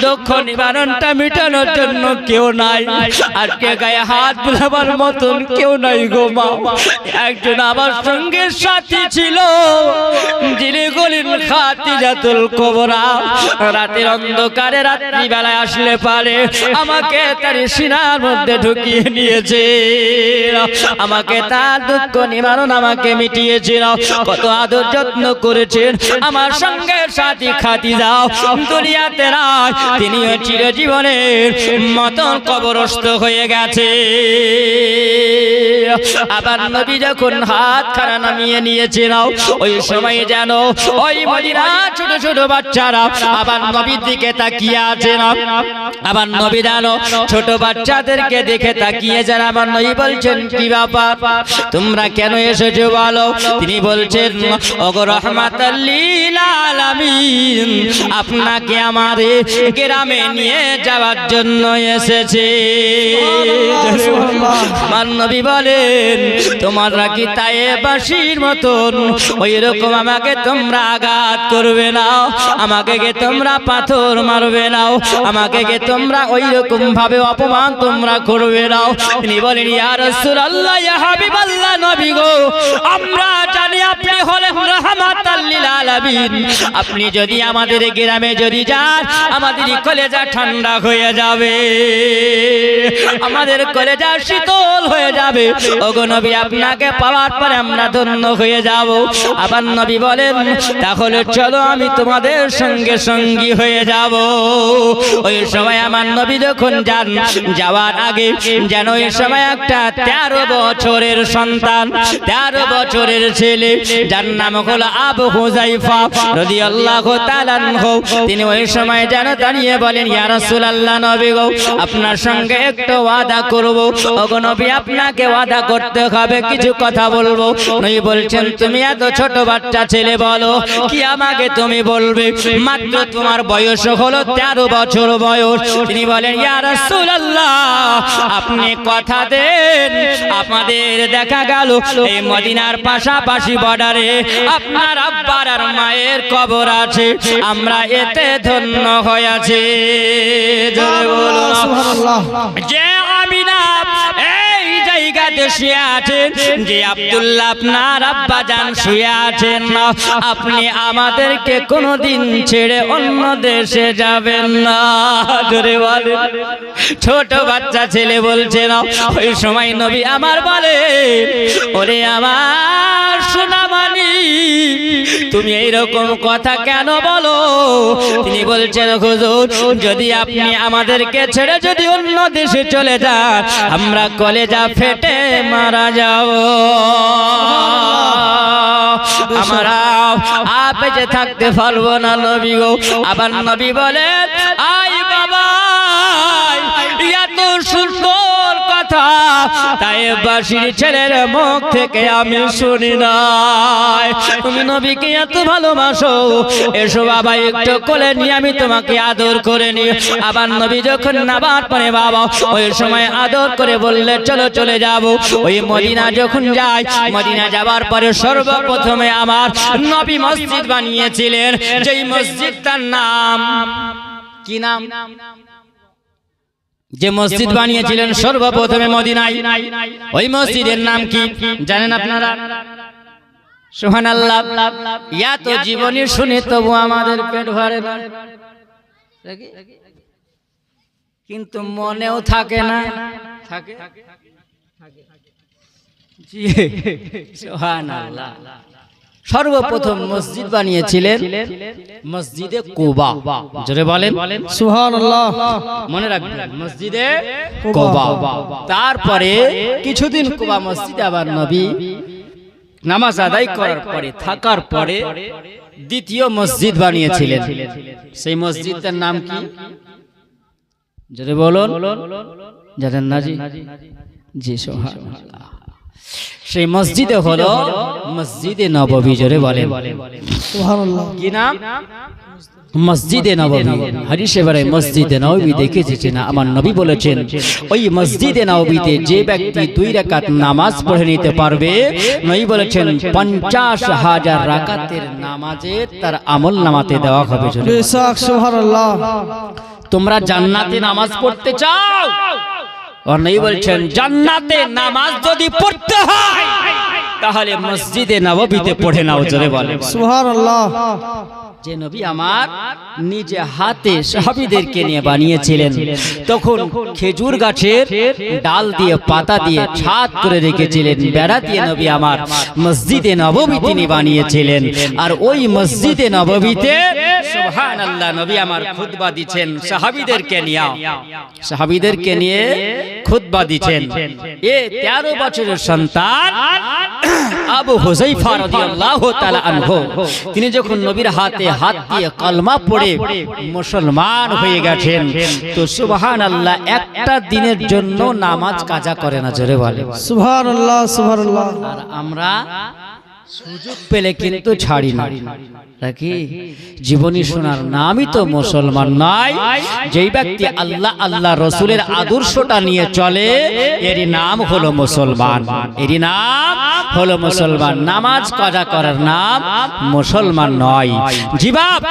দুঃখ নিবারণটা মেটানোর জন্য কেউ নাই, আজকে গায়ে হাত বুলাবার মতন কেউ নাই গো মা। একজন আমার সঙ্গে সাথী ছিল, যিনি গলিন খাতিজাতুল কুবরা। রাতের অন্ধকারে রাত্রিবেলায় আসলে পারে আমাকে তার সিনার মধ্যে ঢুকিয়ে নিয়েছে, আমাকে তার দুঃখ নিবারণ আমাকে মিটিয়েছিল। কত আদর যত্ন করেছেন আমার সঙ্গে সাথী খাতিজা, দুনিয়াতে নাই, তিনিও চিরজীবনের মতন কবরস্থ হয়ে গেছে। আবার নবী যখন হাত খানা নামিয়ে নিয়েছিল, ওই সময় যেন ওই মদিনা ছোট ছোট বাচ্চারা আবার নবীর দিকে তাকিয়ে আছে না। আবার নবী জানো ছোট বাচ্চাদেরকে দেখে তাকিয়ে যারা আমার নবী বলছেন, কি ব্যাপার তোমরা কেন এসেছো বলো? তিনি বলছেন, ওগো রাহমাতাল লিল আলামিন, আপনাকে আমার গ্রামে নিয়ে যাওয়ার জন্য এসেছে। আমার নবী বলেন, তোমরা কি তায়েবাসীর মতন ওই রকম আমাকে তোমরা আঘাত করবে না, আমাকে কে তোমরা পাথর মারবে না, আমাকে কে তোমরা ওই রকম ভাবে অপমান তোমরা করবে না। তিনি বলেন, ইয়া রাসূলুল্লাহ, ইয়া হাবিবাল্লাহ, নবী গো, আমরা জানি আপনি হলেন রাহমাতাল লিল আলামিন। আপনি যদি আমাদের গ্রামে যদি যান, আমাদের কলেজা ঠান্ডা হয়ে যাবে, আমাদের কলেজা শীতল হয়ে যাবে। ওগো নবী, আপনাকে পাওয়ার পরে আমরা ধন্য হয়ে যাব। আবার নবী বলেন, তাহলে চলো আমি তোমাদের সঙ্গে সঙ্গী হয়ে যাব। ওই সময় আমার নবী যখন যান, যাওয়ার আগে যেন ওই সময় একটা 13 বছরের সন্তান, 13 বছরের ছেলে, যার নাম হলো আবু হুযায়ফা রাদিয়াল্লাহু তাআলা আনহু, তিনি ওই সময় যেন দাঁড়িয়ে বলেন, ইয়া রাসূলুল্লাহ, নবী গো, আপনার সঙ্গে একটু ওয়াদা করব। ওগো নবী, আপনাকে ওয়াদা করতে হবে, কিছু কথা বলবো। নবী বলছেন, তুমি এত ছোট বাচ্চা ছেলে, বলো কি আমাকে তুমি বলবে? মাত্র তোমার বয়স হলো 13 বছর বয়স। তিনি বলেন, ইয়া রাসূলুল্লাহ, আপনি কথা দেন, আমাদের দেখা গেল এই মদিনার পাশাপাশি বর্ডারে আপনার আব্বার আর মায়ের কবর আছে, আমরা এতে ধন্য হয়েছে। জোরে বলো যে আমিনা এই জায়গাতে শুয়ে আছেন, যে আব্দুল্লাহ আপনার আব্বা জান শুয়ে আছেন না, আপনি আমাদেরকে কোনোদিন ছেড়ে অন্য দেশে যাবেন না। জোরে বলেন। ছোট বাচ্চা ছেলে বলছে না। ওই সময় নবী আমার বলে, ওরে আমার সোনামানি, তুমি এইরকম কথা কেন বলো? তিনি বলছেন, হুজুর, যদি আপনি আমাদেরকে ছেড়ে যদি অন্য দেশে চলে যান, আমরা কলেজা ফেটে মারা যাব, আমরা বেঁচে থাকতে পারবো না নবী গো। আবার নবী বলেন, আই বাবা, এত সুন্দর কথা তায়েবাসীর ছেলের মুখ থেকে আমি শুনি নাই। তুমি নবীকে এত ভালোবাসো, এসো বাবা একটু কোলে নিয়ে আমি তোমাকে আদর করে নি। আবার নবী যখন নাবার পরে বাবা ওই সময় আদর করে বললে, চলো চলে যাব। ওই মদিনা যখন যাই, মদিনা যাবার পরে সর্বপ্রথমে আমার নবী মসজিদ বানিয়েছিলেন, যেই মসজিদটার নাম কি? নাম যে মসজিদ বানিয়েছিলেন সর্বপ্রথমে মদিনায়, ওই মসজিদের নাম কি জানেন আপনারা? সুবহানাল্লাহ। ইয়া তো জীবনী শুনে তবু আমাদের পেট ভরে না, কিন্তু মনেও থাকে না। থাকে জি, সুবহানাল্লাহ। সর্বপ্রথম মসজিদ বানিয়েছিলেন মসজিদে কুবা। জোরে বলেন সুবহানাল্লাহ। মনে রাখবেন, মসজিদে কুবা। তারপরে কিছুদিন কুবা মসজিদে আবার নবী নামাজ আদায় করার পরে থাকার পরে দ্বিতীয় মসজিদ বানিয়েছিলেন। সেই মসজিদটার নাম কি জোরে বলুন? জানেন না? জি জি, সুবহানাল্লাহ। সেই মসজিদে হলো মসজিদে নববী। জোরে বলেন সুবহানাল্লাহ। কি নাম? মসজিদে নববী, হাদিসে বলে মসজিদে নববী দেখেছি না, আমার নবী বলেছেন ওই মসজিদে নববীতে যে ব্যক্তি 2 রাকাত নামাজ পড়ে নিতে পারবে, নবী বলেছেন 50,000 রাকাতের নামাজের তার আমল নামাতে দেওয়া হবে। বেশক সুবহানাল্লাহ। তোমরা জান্নাতে নামাজ পড়তে চাও, আর নবী বলছেন জান্নাতে নামাজ যদি পড়তে হয় তাহলে মসজিদে নববীতে পড়ে নাও। জোরে বলে সুবহানাল্লাহ। যে নবী আমার নিজে হাতে সাহাবীদেরকে নিয়ে বানিয়েছিলেন, তখন খেজুর গাছের ডাল দিয়ে পাতা দিয়ে ছাদ করে রেখেছিলেন, বেড়া দিয়ে নবী আমার মসজিদে নববী তিনি বানিয়েছিলেন। আর ওই মসজিদে নববীতে সুবহানাল্লাহ নবী আমার খুতবা দিচ্ছেন সাহাবীদেরকে নিয়ে খুতবা দিচ্ছেন। 13 বছরের সন্তান আবু হুযায়ফা রাদিয়াল্লাহু তাআলা আনহু, তিনি যখন নবীর হাতে হাত দিয়ে কলমা পড়ে মুসলমান হয়ে গেছেন, তো সুবহানাল্লাহ একটা দিনের জন্য নামাজ কাজা করে না। জোরে বলে সুবহানাল্লাহ সুবহানাল্লাহ। আর আমরা সুযোগ পেলে কিন্তু ছাড়ি না, নাকি জীবনী শোনার নামই তো মুসলমান নয়। যেই ব্যক্তি আল্লাহ আল্লাহ রসুলের আদর্শটা নিয়ে চলে এরই নাম হলো মুসলমান, এরই নাম হলো মুসলমান। নামাজ কাজা করার নাম মুসলমান নয়। জি বাপ,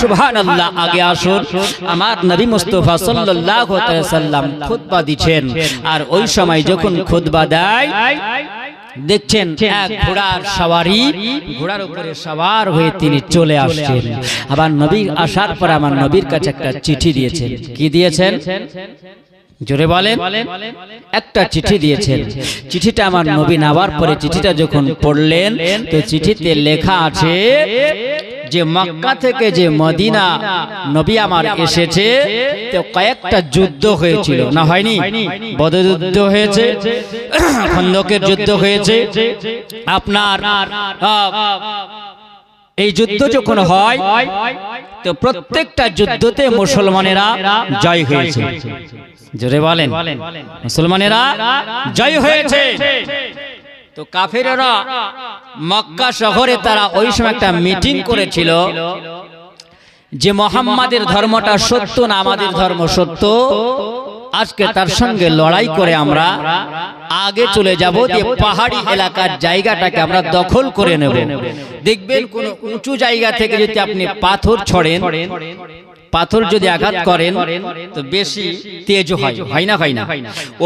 সুবহানাল্লাহ। আগে আসুন, আমার নবী মুস্তাফা সাল্লাল্লাহু আলাইহি ওয়াসাল্লাম খুতবা দিচ্ছেন, আর ওই সময় যখন খুতবা দেয় দেখছেন এক ঘোড়ার সওয়ারি, ঘোড়ার উপরে সওয়ার হয়ে তিনি চলে আসছেন। আবার নবী আসার পর আমার নবীর কাছে একটা চিঠি দিয়েছেন। কি দিয়েছেন? জোরে বলেন। একটা চিঠি দিয়েছেন। চিঠিটা আমার নবী নেওয়ার পরে চিঠিটা যখন পড়লেন, তো চিঠিতে লেখা আছে যে মক্কা থেকে যে মদিনা নবী আমার এসেছে, তো কয়েকটা যুদ্ধ হয়েছিল, না হয়নি? বদর যুদ্ধ হয়েছে, খন্দকের যুদ্ধ হয়েছে, আপনার এই যুদ্ধ যখন হয় তো প্রত্যেকটা যুদ্ধতে মুসলমানেরা জয় হয়েছে। জোরে বলেন, মুসলমানেরা জয় হয়েছে। তো কাফেররা মক্কা শহরে তারা ওই সময় একটা মিটিং করেছিল যে মুহাম্মাদের ধর্মটা সত্য না আমাদের ধর্ম সত্য, আজকে তার সঙ্গে লড়াই করে আমরা আগে চলে যাব, যে পাহাড়ি এলাকার জায়গাটাকে আমরা দখল করে নেব। দেখবেন কোন উঁচু জায়গা থেকে যদি আপনি পাথর ছড়েন, পাথর যদি আঘাত করেন তো বেশি তেজ হয়, হয় না? হয় না?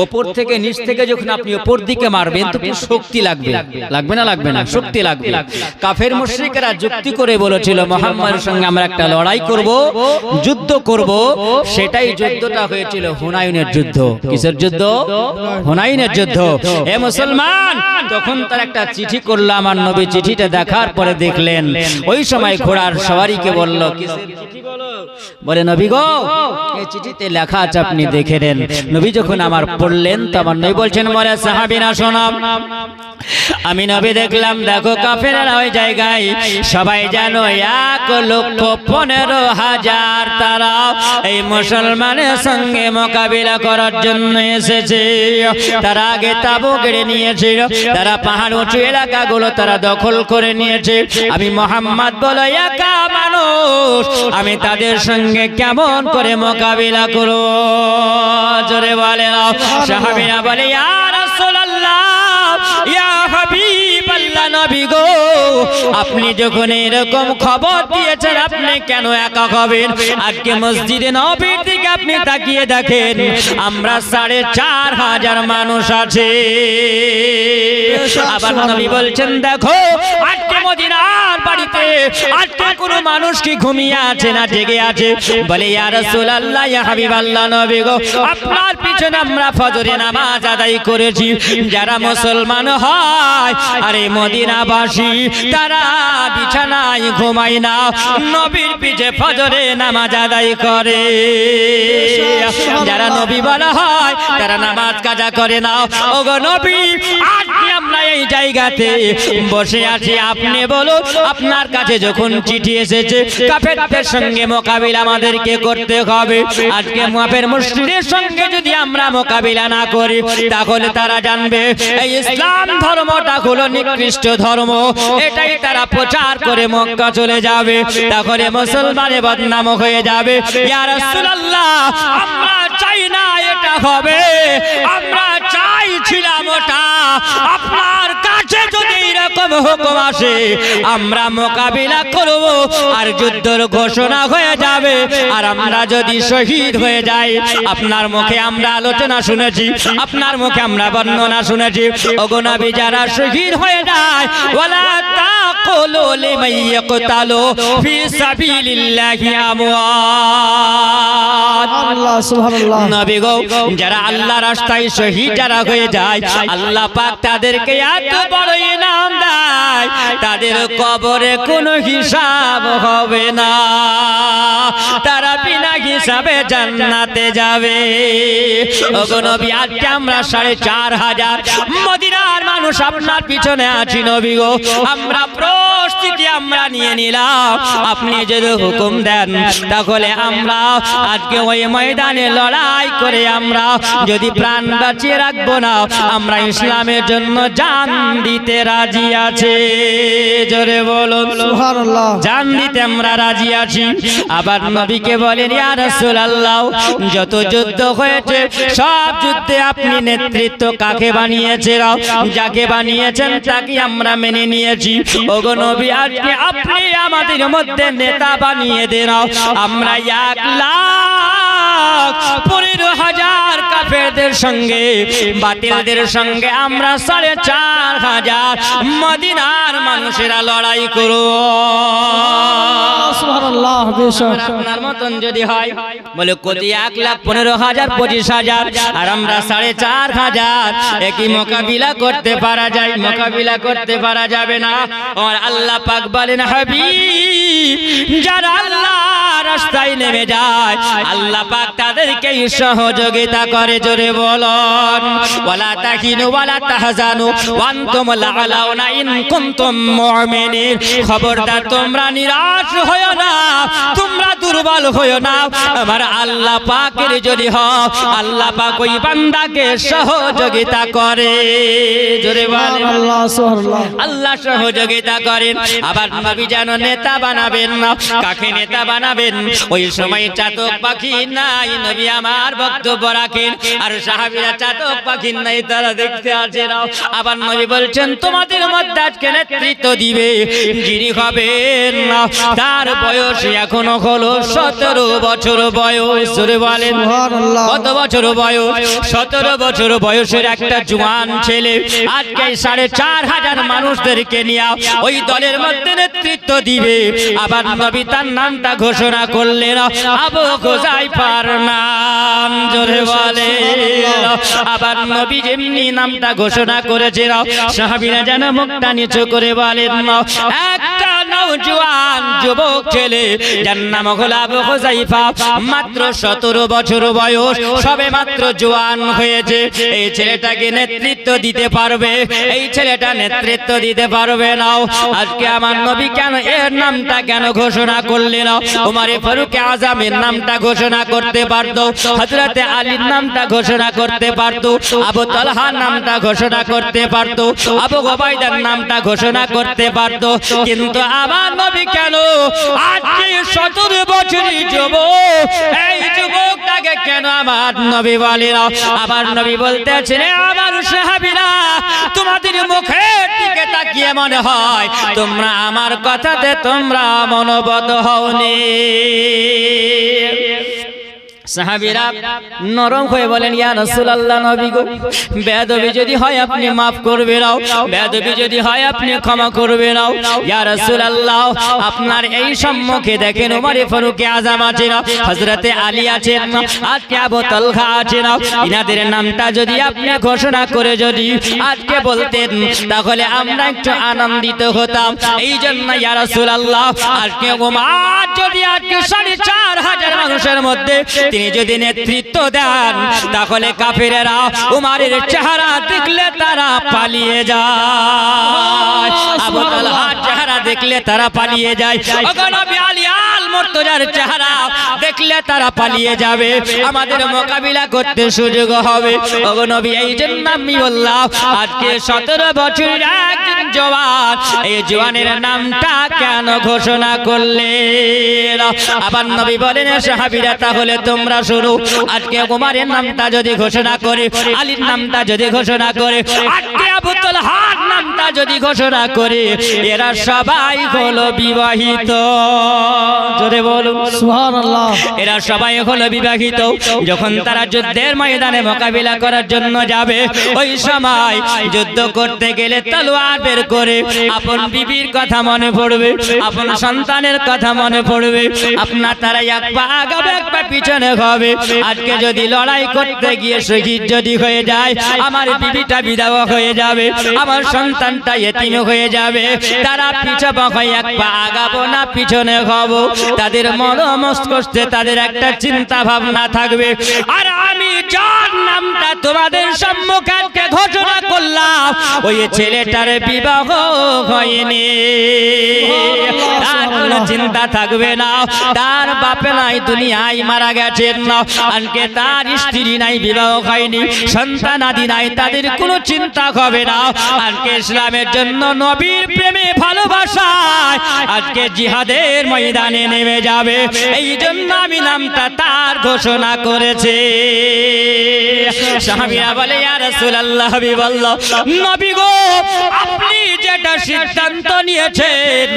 ওপর থেকে নিচ থেকে যখন আপনি ওপর দিকে মারবেন তো শক্তি লাগবে, লাগবে না? লাগবে না, শক্তি লাগবে। কাফের মুশরিকরা যুক্তি করে বলেছিল মুহাম্মাদের সঙ্গে আমরা একটা লড়াই করব, যুদ্ধ করব। সেটাই যুদ্ধটা হয়েছিল হুনাইনের যুদ্ধ। কিসের যুদ্ধ? হুনাইনের যুদ্ধ। এ মুসলমান, তখন তার একটা চিঠি করলো আমার নবী। চিঠিটা দেখার পরে দেখলেন ওই সময় ঘোড়ার সওয়ারিকে বলল, কিসের চিঠি বলো? বলে নবী গো, এই চিঠিতে লেখা আছে, আপনি দেখে নেন। নবী যখন আমার পড়লেন তো আমার নবী বলছেন, মোরা সাহাবীরা শোনো, আমি নবী দেখলাম, দেখো কাফেররা ওই জায়গায় সবাই জানো 1,15,000 তারা এই মুসলমানের সঙ্গে মোকাবিলা করার জন্য এসেছে। তারা আগে তাবু গেড়ে নিয়েছিল, তারা পাহাড় উঁচু এলাকাগুলো তারা দখল করে নিয়েছে। আমি মুহাম্মদ বলে একা মানুষ, আমি তাদের সঙ্গে কেমন করে মোকাবিলা করব? জোরে বলে না। সাহাবীরা বলে, ইয়া রাসূলুল্লাহ, ইয়া হাবিবাল্লাহ, নবী গো, আপনি যখন এরকম খবর দিয়েছেন, আপনি কেন একা হবেন? আজকে মসজিদে নববীর দিকে আপনি তাকিয়ে দেখেন, আমরা 4,500 মানুষ আছে। আবার নবী বলছেন, দেখো আজকে মদিনার বাড়িতে আজকে কোনো মানুষ কি ঘুমিয়ে আছে না জেগে আছে? বলে, ইয়া রাসূলুল্লাহ, ইয়া হাবিবাল্লাহ, নবী গো, আপনার পিছনে আমরা ফজরের নামাজ আদায় করেছি। যারা মুসলমান হয় আর এই মদিনাবাসী তারা বিছানায় ঘুমায় না, নবীর পিছে ফজরে নামাজ আদায় করে। যারা নবী বলা হয় তারা নামাজ কাজা করে না। ওগো নবী, আজকে আমরা এই জায়গাতে বসে আছি, আপনি বলুন আপনার কাছে যখন চিঠি এসেছে কাফেরদের সঙ্গে মোকাবিলা আমাদেরকে করতে হবে। আজকে মুআফের মুশরিকদের সঙ্গে যদি আমরা মোকাবিলা না করি তাহলে তারা জানবে এই ইসলাম ধর্মটা হলো নিকৃষ্ট ধর্ম, এটাই তারা প্রচার করে মক্কা চলে যাবে, তাহলে মুসলমানে বদনাম হয়ে যাবে। ইয়া রাসূলুল্লাহ, আমরা চাই না এটা হবে, আমরা চাইছিলাম ওটা। আপনার কাছে যদি এরকম হুকুম আসে আমরা মোকাবিলা করব, আর যুদ্ধের ঘোষণা হয়ে যাবে, আর আমরা যদি শহীদ হয়ে যাই। আপনার মুখে আমরা আলোচনা শুনেছি, আপনার মুখে আমরা বর্ণনা শুনেছি, ওগো নবী যারা শহীদ হয়ে যায় ওয়ালা তাকুলু লিমান ইয়াকতালু ফি সাবিলিল্লাহি আমওয়াত। আল্লাহ সুবহানাল্লাহ। নবী গো, যারা আল্লাহ রাস্তায় শহীদ যারা হয়ে যায় আল্লাহ পাক তাদেরকে এত বড় ইনাম দেয়, তাদের কবরে কোনো হিসাব হবে না, তারা বিনা হিসাবে জান্নাতে যাবে। ওগো নবী, আজকে আমরা ৪৫০০ মদিনার মানুষ আপনার পিছনে আছি নবী গো, আমরা প্রস্তুতি আমরা নিয়ে নিলাম। আপনি যদি হুকুম দেন তাহলে আমরা আজকে ওই ময়দানে লড়াই করে আমরা যদি প্রাণ বাঁচিয়ে রাখবো না, আমরা ইসলামের জন্য জান দিতে রাজি আছি। জোরে বলুন সুবহানাল্লাহ। জান দিতে আমরা রাজি আছি। আবার নবীকে বলেন ইয়া রাসূলুল্লাহ, যত যুদ্ধ হয়েছে সব যুদ্ধে আপনি নেতৃত্ব কাকে বানিয়েছেন? যাকে বানিয়েছেন তাকে আমরা মেনে নিয়েছি। ওগো নবী, আজকে আপনি আমাদের মধ্যে নেতা বানিয়ে দেন, আমরা ১,১৫,০০০ কাফেরদের সঙ্গে বাতিলদের সঙ্গে আমরা ৪৫০০ মদিনার মানুষেরা লড়াই করব। সুবহানাল্লাহ। বেশক আপনার মতন যদি হয় বলে কোটি ১,১৫,০০০ ২৫,০০০ আর আমরা ৪৫০০, একই মোকাবিলা করতে পারা যায়? মোকাবিলা করতে পারা যাবে না। আর আল্লাহ পাক বলেন হাবিব, যারা আল্লাহ রাস্তায় নেমে যায় আল্লাহ পাক তাদেরকে সহযোগিতা করে। জোরে বলুন ওয়ালা তাহিনু ওয়ালা তাহজানু ওয়া আনতুমুল আ'লাউনা ইন কুনতুম মুমিনিন। খবরদার তোমরা নিরাশ হয়ো না, তোমরা দুর্বল হয়ো না। আমার আল্লাহ পাকের যদি হও, আল্লাহ পাক ওই বান্দাকে সহযোগিতা করে। জোরে বলেন আল্লাহ সুবহানাল্লাহ। আল্লাহ সহযোগিতা করেন। আবার নবী যেন নেতা বানাবেন না, কাকে নেতা বানাবেন? ওই সময় চাতক পাখি নাই, নবী আমার বক্তব্য রাখেন, আর সাহাবীরা চাতক পাখি নাই, তারা দেখতে আসে না। আবার নবী বলছেন তোমাদের মধ্যে আজকে নেতৃত্ব দিবে যিনি হবেন না, তার বয়স এখনো হলো ১৭ বছর বয়স। জোরে বলেন সুবহানাল্লাহ। কত বছর বয়স? ১৭ বছর বয়সের একটা জওয়ান ছেলে আজকে ৪৫০০ মানুষদেরকে নিয়ে ওই দলের মধ্যে নেতৃত্ব দিবে। আবার নবী তার নামটা ঘোষণা করলেন আবু হুযায়ফার নাম। জোরে বলে আবার নবী যেমনি নামটা ঘোষণা করেছে সাহাবীরা যেন মুখটা নিচু করে বলেন একটা নওজোয়ান যুবক ছেলে যার নাম হলো আবু হুযায়ফা, মাত্র ১৭ বছর বয়স, সবে মাত্র জওয়ান হয়েছে। এই ছেলেটাকে নেতৃত্ব দিতে পারবে? এই ছেলেটা নেতৃত্ব দিতে পারবে না। আজকে আমার নবী কেন এর নামটা কেন ঘোষণা করলেন? উমরে ফারুক আজমের নামটা ঘোষণা করতে পারত, হযরতে আলীর নামটা ঘোষণা করতে পারত, আবু তালহার নামটা ঘোষণা করতে পারত, আবু উবাইদার নামটা ঘোষণা করতে পারত, কিন্তু আমার নবী কেন আজকে ১৭ বছরের যুবক, এই যুবকটাকে কেন আমার নবী বলেন? আবার নবী বলতেছেন আমার সাহাবীরা, তোমাদের মুখের দিকে তাকিয়ে মনে হয় তোমরা আমার কথাতে তোমরা মনোবদ্ধ হওনি। সাহাবীরা নরম হয়ে বলেন ইয়া রাসূলুল্লাহ, নবী গো, বেয়াদবি যদি হয় আপনি maaf করবে নাও, বেয়াদবি যদি হয় আপনি ক্ষমা করবে নাও। ইয়া রাসূলুল্লাহ, আপনার এই সম্মুখে দেখেন ওমরে ফারুক আজম আছেন, হযরতে আলী আছেন, আজকে আবু তালহা আছেন, ইনাদের নামটা যদি আপনি ঘোষণা করে যদি আজকে বলতেন তাহলে আমরা একটু আনন্দিত হতাম। এই জন্য ইয়া রাসূলুল্লাহ, আজকে ওমর যদি আজকে ৪৫০০ মানুষের মধ্যে তিনি যদি নেতৃত্ব দেন তাহলে কাফেরেরা উমারের চেহারা দেখলে তারা পালিয়ে যায় আবু তালহার চেহারা দেখলে তারা পালিয়ে যায় ওগো নবী আলী আল মুর্তজার চেহারা দেখলে তারা পালিয়ে যাবে আমাদের মোকাবিলা করতে সুযোগ হবে ওগো নবী এই জন্য আমি বললাম আজকে 17 বছরের একজন জওয়ান এই জওয়ানের নামটা কেন ঘোষণা করলেন আবার নবী বলেন সাহাবীরা তাহলে তোমরা শুনো আজকে উমারের নামটা যদি ঘোষণা করে আলীর নামটা যদি ঘোষণা করে আজকে আবু তালহার নামটা যদি ঘোষণা করে এরা সবাই হলো বিবাহিত জোরে বলুন সুবহানাল্লাহ এরা সবাই হলো বিবাহিত যখন তারা যুদ্ধের ময়দানে মোকাবিলা করার জন্য যাবে ওই সময় যুদ্ধ করতে গেলে তলোয়ার বের করে আপন বিবির কথা মনে পড়বে আপন সন্তানের কথা মনে পড়বে আপনার তারা এক পা আগাবে এক পা পিছনে হবে আজকে যদি লড়াই করতে গিয়ে শহীদ যদি হয়ে যায় আমার বিবিটা বিধবা হয়ে যাবে আমার সন্তানটা এতিম হয়ে যাবে তারা পিছপা হয়ে এক পা আগাবো না পিছনে হব তাদের মন মস্তিষ্কে তাদের একটা চিন্তা ভাবনা থাকবে আর আমি যার নামটা তোমাদের সম্মুখে ঘোষণা করলাম ওই ছেলেটার বিবাহ হয়নি তার কোনো চিন্তা থাকবে না তার বাপে নাই দুনিয়ায় মারা গেছেন না আজকে তার স্ত্রী নাই বিবাহ হয়নি সন্তান আদি নাই তাদের কোনো চিন্তা হবে না আজকে ইসলামের জন্য নবীর প্রেমে ভালোবাসায় আজকে জিহাদের ময়দানে নেমে যাবে এই জন্য আমি নামটা তার ঘোষণা করেছে সাহাবীরা বলে ইয়া রাসূলুল্লাহ হাবিবাল্লাহ নবী গো আপনি যেটা সিদ্ধান্ত নিয়েছেন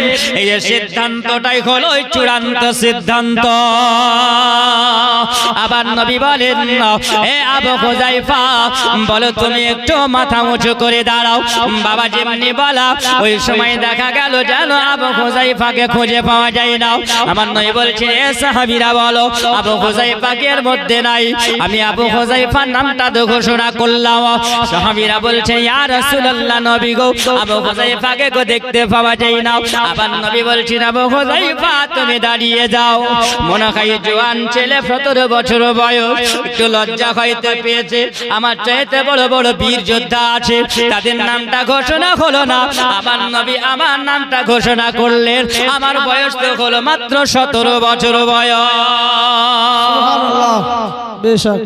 এই সিদ্ধান্তটাই হলো চূড়ান্ত সিদ্ধান্ত আবার নবী বলেন হে আবু হুযায়ফা বলো তুমি একটু মাথা উঁচু করে দাঁড়াও বাবা যেমনি বলা ওই সময় দেখা গেল জানো আবু হুযায়ফাকে খুঁজে পাওয়া যায় না আমার নবী বলছেন এ সাহাবীরা বলো আবু হুযায়ফাকে এর মধ্যে নাই আমি আবু হুযায়ফার নামটা তো ঘোষণা করলাম সাহাবীরা বলছেন ইয়া রাসূলুল্লাহ নবী গো আবু হুযায়ফাকে গো দেখতে পাওয়া যায় না আবার নবী বলছেন আবু হুযায়ফা তুমি দাঁড়িয়ে যাও মনে হয় জওয়ান ছেলে 17 বছর বয়স একটু লজ্জা হইতে পেয়েছে আমার চাইতে বড় বড় বীর যোদ্ধা আছে তাদের নামটা ঘোষণা হলো না আমার নবী আমার নামটা ঘোষণা করলেন আমার বয়স তো হলো মাত্র 17 বছর বয়স সুবহানাল্লাহ বেশক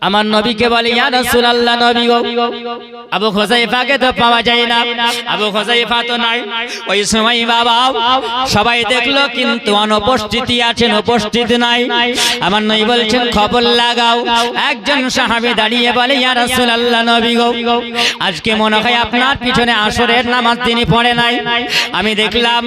আমার নবীকে বলে ইয়া রাসূলুল্লাহ নবী গো আবু হুযায়ফাকে তো পাওয়া যায় না আবু হুযায়ফা তো নাই ওই সময় বাবা সবাই দেখলো কিন্তু অনুপস্থিতি আছেন উপস্থিত নাই আমার নবী বলছেন খবর লাগাও একজন সাহাবী দাঁড়িয়ে বলে ইয়া রাসূলুল্লাহ নবী গো আজকে মনে হয় আপনার পিছনে আসরের নামাজ তিনি পড়ে নাই আমি দেখলাম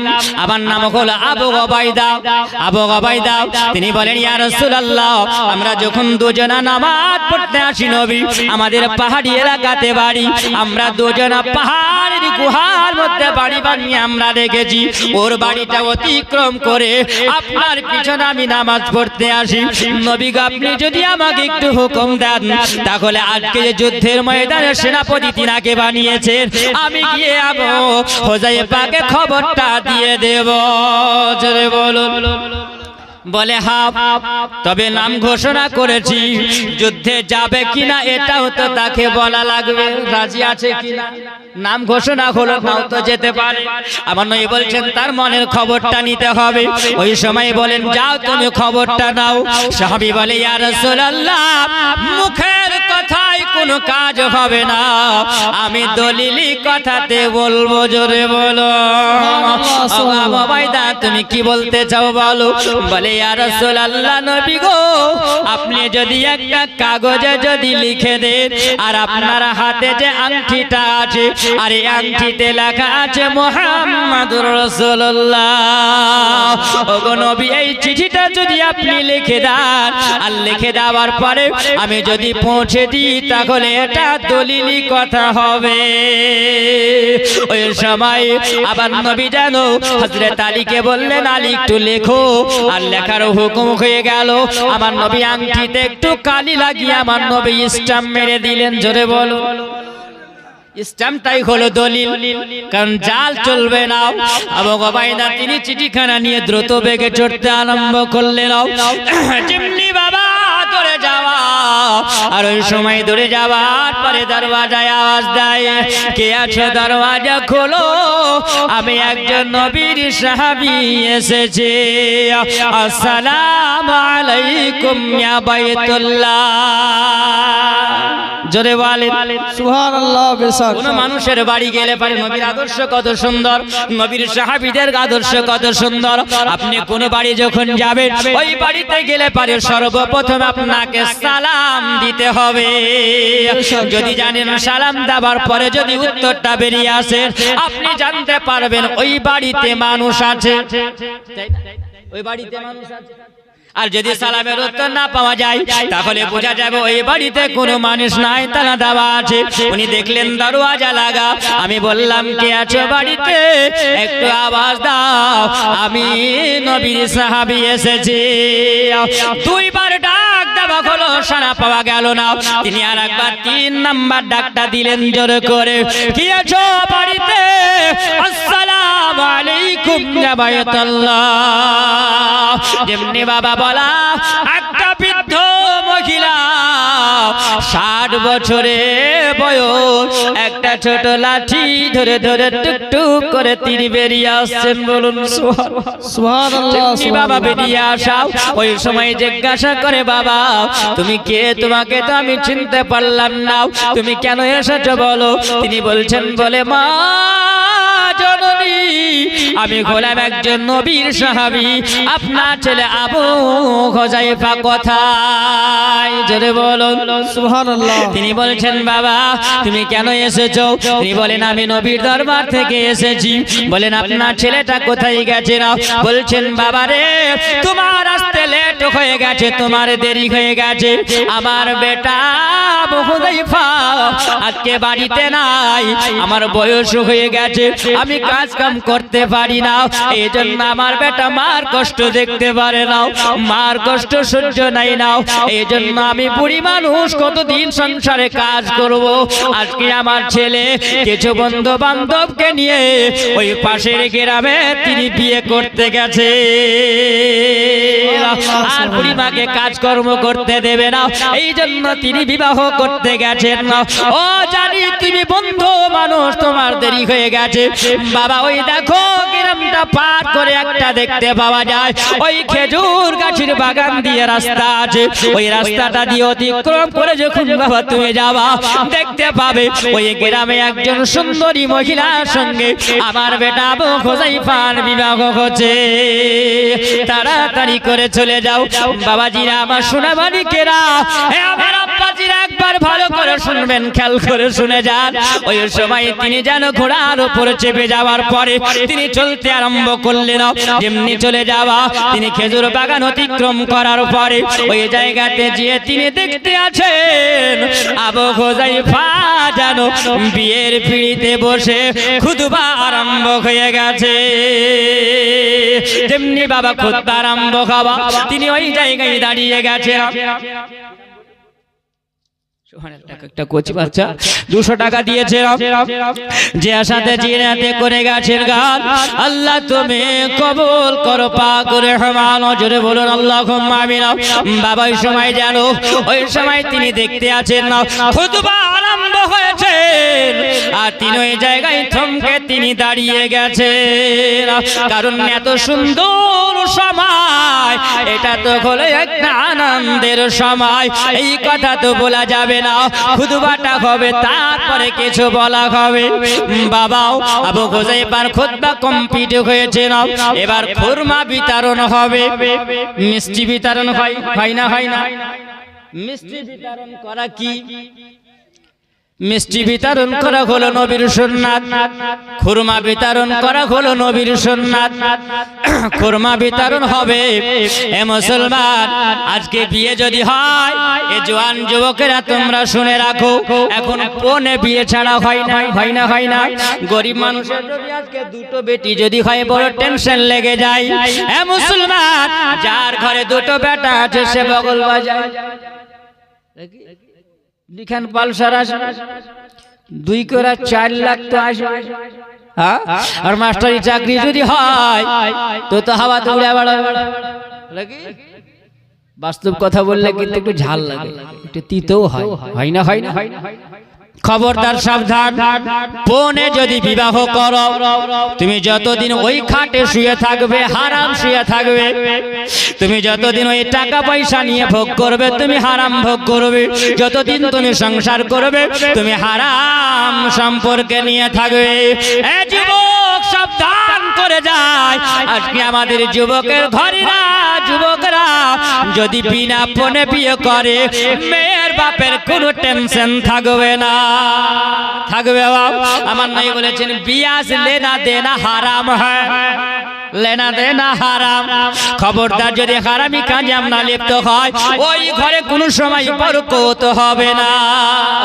আমার নাম হলো আবু উবাইদা তিনি বলেন ইয়া রাসূলুল্লাহ আমরা যখন দুজনা নামাজ পড়তে আসি নবী আমাদের পাহাড়ি এলাকাতে বাড়ি আমরা দুজনা পাহাড়ের গুহার মধ্যে বাড়ি বানিয়ে আমরা দেখেছি ওর বাড়িটা অতিক্রম করে আপনার পিছনে আমি নামাজ পড়তে আসি নবী গো আপনি যদি আমাকে একটু হুকুম দেন তাহলে আজকে যে যুদ্ধের ময়দানে সেনাপতি তিনাকে বানিয়েছেন আমি গিয়ে আবু হুযায়ফাকে খবরটা দিয়ে দেব জোরে বলুন বলে হ্যাঁ তবে নাম ঘোষণা করেছি যুদ্ধে যাবে কিনা এটাও তো তাকে বলা লাগবে রাজি আছে কিনা নাম ঘোষণা হলো নাও তো যেতে পারে আমার নবী বলছেন তার মনের খবরটা নিতে হবে ওই সময় বলেন যাও তুমি খবরটা নাও সাহাবী বলে ইয়া রাসূলুল্লাহ মুখের কথায় কোনো কাজ হবে না আমি দলিলি কথাতে বলবো জোরে বলো আবু উবাইদা তুমি কি বলতে চাও বলো বলে ইয়া রাসূলুল্লাহ নবী গো আপনি যদি একটা কাগজে যদি লিখে দেন আর আপনার হাতে যে আংটিটা আছে আর এই আংটিতে লেখা আছে মুহাম্মাদুর রাসূলুল্লাহ ওগো নবী এই চিঠিটা যদি আপনি লিখে দেন আর লিখে দেওয়ার পরে আমি যদি পৌঁছে দিই তাহলে এটা দলিলি কথা হবে ওই সময় আবার নবী জানো হযরত আলীকে বললেন আলী একটু লেখো আর লেখার হুকুম হয়ে গেল আমার নবী আংটিতে একটু কালি লাগিয়ে আমার নবী স্টাম্প মেরে দিলেন জোরে বলো স্টাম্পটাই হলো দলিল কারণ জাল চলবে না আবু উবাইদা তিনি চিঠিখানা নিয়ে দ্রুত বেগে চড়তে আরম্ভ করলেন যেমনি বাবা যাওয়া। আর ওই সময় দূরে যাওয়ার পরে দরওয়াজায় আওয়াজ দেয়, কে আছো দরওয়াজা খোলো, আমি একজন নবীর সাহাবী এসেছি। আসসালামু আলাইকুম ইয়া বাইতুল্লাহ। জোরে বলেন সুবহানাল্লাহ। বেশক কোন মানুষের বাড়ি গেলে পারে নবীর আদর্শ কত সুন্দর, নবীর সাহাবীদের আদর্শ কত সুন্দর। আপনি কোন বাড়ি যখন যাবেন, ওই বাড়িতে গেলে পারে সর্বপ্রথম আপনাকে সালাম দিতে হবে। যদি জানেন সালাম দেওয়ার পরে যদি উত্তরটা বেরিয়ে আসে, আপনি জানতে পারবেন ওই বাড়িতে মানুষ আছে, ওই বাড়িতে মানুষ আছে। আর যদি সালামের উত্তর না পাওয়া যায়, তাহলে বোঝা যাবে ওই বাড়িতে কোনো মানুষ নাই, তালা দেওয়া আছে। উনি দেখলেন দরওয়াজা লাগা, আমি বললাম কে আছো বাড়িতে, একটু আওয়াজ দাও, আমি নবীর সাহাবী এসেছি। দুইবার ডাক দেওয়া হলো, সাড়া পাওয়া গেল না। তিনি আর একবার 3 নাম্বার ডাকটা দিলেন জোরে করে, কে আছো বাড়িতে, আসসালামু আলাইকুম ইয়া বাইতুল্লাহ। যেমনি বাবা বলা, একটা বৃদ্ধ মহিলা 60 বছরের বয়স, একটা ছোট লাঠি ধরে ধরে টুকটুক করে তিনি বেরিয়ে আসছেন। বলুন সুবহানাল্লাহ। বাবা বেরিয়ে আসাও, ওই সময় জিজ্ঞাসা করে, বাবা তুমি কে, তোমাকে তো আমি চিনতে পারলাম না, তুমি কেন এসেছো বলো। তিনি বলছেন, বলে মা জননী, আমি হলাম একজন নবীর সাহাবী, আপনার ছেলে আবু হুযায়ফা কোথায়, জোরে বলুন সুবহানাল্লাহ। তিনি বলছেন, বাবা তুমি কেন এসেছো। তিনি বলেন, আমি নবীর দরবার থেকে এসেছি। বলেন, আপনার ছেলেটা কোথায় গেছে না। বলছেন, বাবা রে, তোমার আসতে লেট হয়ে গেছে, তোমার দেরি হয়ে গেছে, আমার বেটা আবু হুযায়ফা আজকে বাড়িতে নাই, আমার বয়স হয়ে গেছে, আমি কাজ কাম করতে পারি না, এই জন্য আমার বেটা মার কষ্ট দেখতে পারে না, মার কষ্ট সহ্য নাই না, এই জন্য আমি বুড়ি মানুষ কতদিন সংসারে কাজ করব। আজকে আমার ছেলে কিছু বন্ধু বান্ধবকে নিয়ে ওই পাশের গ্রামে তিনি বিয়ে করতে গেছে, আর বুড়ি মাকে কাজকর্ম করতে দেবে না, এই জন্য তিনি বিবাহ করতে গেছেন। ও জানি তুমি বন্ধু মানুষ, তোমার দেরি হয়ে গেছে। বাবা ওই দেখো গ্রামটা পার করে একটা দেখতে পাওয়া যায়, ওই খেজুর গাছের বাগান দিয়ে রাস্তা আছে, ওই রাস্তাটা দিয়ে অতিক্রম করে যখন বাবা তুমি যাবা, দেখতে পাবে ওই গ্রামে একজন সুন্দরী মহিলার সঙ্গে আমার বেটা আবু হুযায়ফার বিবাহ হচ্ছে। তাড়াতাড়ি করে চলে যাও। বাবাজিরা, আমার সোনা মানিকেরা, আমার আব্বাজিরা, একবার ভালো করে শুনবেন, খেয়াল করে শুনে যান। ওই সময় তিনি যেন ঘোড়ার উপরে চেপে যাওয়ার পরে তিনি চলতে আরম্ভ করলেন। যেমনি চলে যাওয়া, তিনি খেজুর বাগান অতিক্রম করার পরে ওই জায়গাতে গিয়ে তিনি দেখতে আছেন আবু হুযায়ফা যেন বিয়ের পিঁড়িতে বসে খুতবা আরম্ভ হয়ে গেছে। যেমনি বাবা খুতবা আরম্ভ হওয়া, তিনি ওই জায়গায় দাঁড়িয়ে গেছে। একটা কচি বাচ্চা 200 টাকা দিয়েছে, যে আশাতে জিনাতে করে গেছেন গান, আল্লাহ তুমি কবুল করো পাক রহমান, জোরে বলুন আল্লাহুম্মা আমিন। বাবা ওই সময় জানো, ওই সময় তিনি দেখতে আছেন না খুতবা আরম্ভ হয়েছে, আর তিনি ওই জায়গায় থমকে তিনি দাঁড়িয়ে গেছেন, কারণ এত সুন্দর সময়, এটা তো হলো একটা আনন্দের সময়, এই কথা তো বলা যাবে না, খুতবাটা হবে তারপরে কিছু বলা হবে। বাবাও আবু হুযায়ফার খুতবা কমপ্লিট হয়েছে না, এবার খুরমা বিতরণ হবে। মিষ্টি বিতরণ হয় না, হয় না? মিষ্টি বিতরণ করা কি? মিষ্টি বিতরণ করা হলো নবীর সুন্নাত, খুরমা বিতরণ করা হলো নবীর সুন্নাত। খুরমা বিতরণ হবে। এ মুসলমান, আজকে বিয়ে যদি হয়, এ জওয়ান যুবকেরা তোমরা শুনে রাখো, এখন কোনে বিয়ে ছাড়া হয় না, হয় না, হয় না। গরিব মানুষের যদি আজকে 2টো বেটি যদি হয়, বড় টেনশন লেগে যায়। এ মুসলমান, যার ঘরে 2টো বেটা আছে সে বগল বাজায়, লিখান পালসার আসে 2 করে 4 লাখ তো আসবে। হ্যাঁ, আর মাস্টারি চাকরি যদি হয় তো হাওয়া তো উড়ে বেড়াবে, বাস্তব কথা বললে কিন্তু একটু ঝাল লাগে, একটু তিতেও হয়, হয় না? হয় না? খবরদার সাবধান, পৌনে যদি বিবাহ করো তুমি যতদিন ওই খাটে শুয়ে থাকবে হারাম শুয়ে থাকবে, তুমি যতদিন ওই টাকা পয়সা নিয়ে ভোগ করবে তুমি হারাম ভোগ করবে, যতদিন তুমি সংসার করবে তুমি হারাম সম্পর্কে নিয়ে থাকবে। এ যুবক সাবধান করে যায়, আজকে আমাদের যুবকের ঘরেরা যুবকরা যদি বিনা পণে বিয়ে করে মেয়ের বাপের কোনো টেনশন থাকবে না, থাকবে বাপ। আমার নবী বলেছেন বিয়াস লেনা দেনা হারাম হয়, লেনা দেনা হারাম। খবরদার যদি হারামি কাজে আমরা লিপ্ত হয় ওই ঘরে কোনো সময় বরকত হবে না,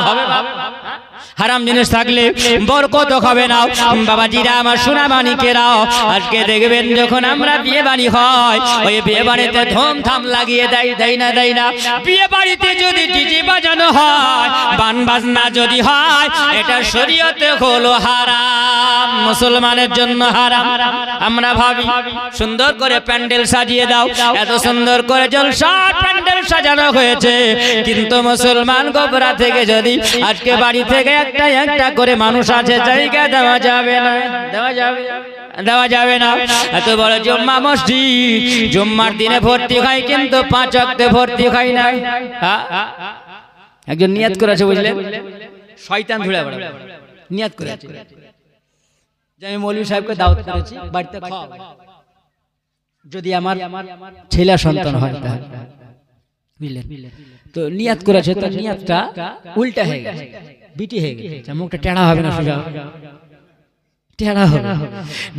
হবে না। হারাম জিনিস থাকলে বরকত হবে না। বাবাজিরা আমার সোনা মানিকেরাও, আজকে দেখবেন যখন আমরা বিয়ে বাড়ি হয় ওই বিয়ে বাড়িতে ধুমধাম লাগিয়ে দেয় না। বিয়ে বাড়িতে যদি ডিজে বাজানো হয়, গান বাজনা যদি হয়, এটা শরীয়তে হলো হারাম, মুসলমানের জন্য হারাম। আমরা ভাবি সুন্দর করে প্যান্ডেল সাজিয়ে দাও, এত সুন্দর করে জলসার প্যান্ডেল সাজানো হয়েছে, কিন্তু মুসলমান গোবরা থেকে যদি আজকে বাড়ি থেকে একটা করে মানুষ আছে জায়গা দেওয়া যাবে না, দেওয়া যাবে না। এত বড় জুম্মা মসজিদ, জুম্মার দিনে ভর্তি হয় কিন্তু 5 ওয়াক্তে ভর্তি হয় না। একজন নিয়ত করেছে বুঝলেন, শয়তান ধরে নিয়ত করেছে যে আমি মৌলভী সাহেবকে দাওয়াত করেছি বাড়িতে খাওয়াবো, যদি আমার ছেলে সন্তান হয় তাহলে, বুঝলেন? তো নিয়ত করেছে, তো নিয়তটা উল্টা হয়ে গেছে, বিটি হয়ে গেছে, মুখটা টেড়া হবে না, সোজা টেড়া হবে।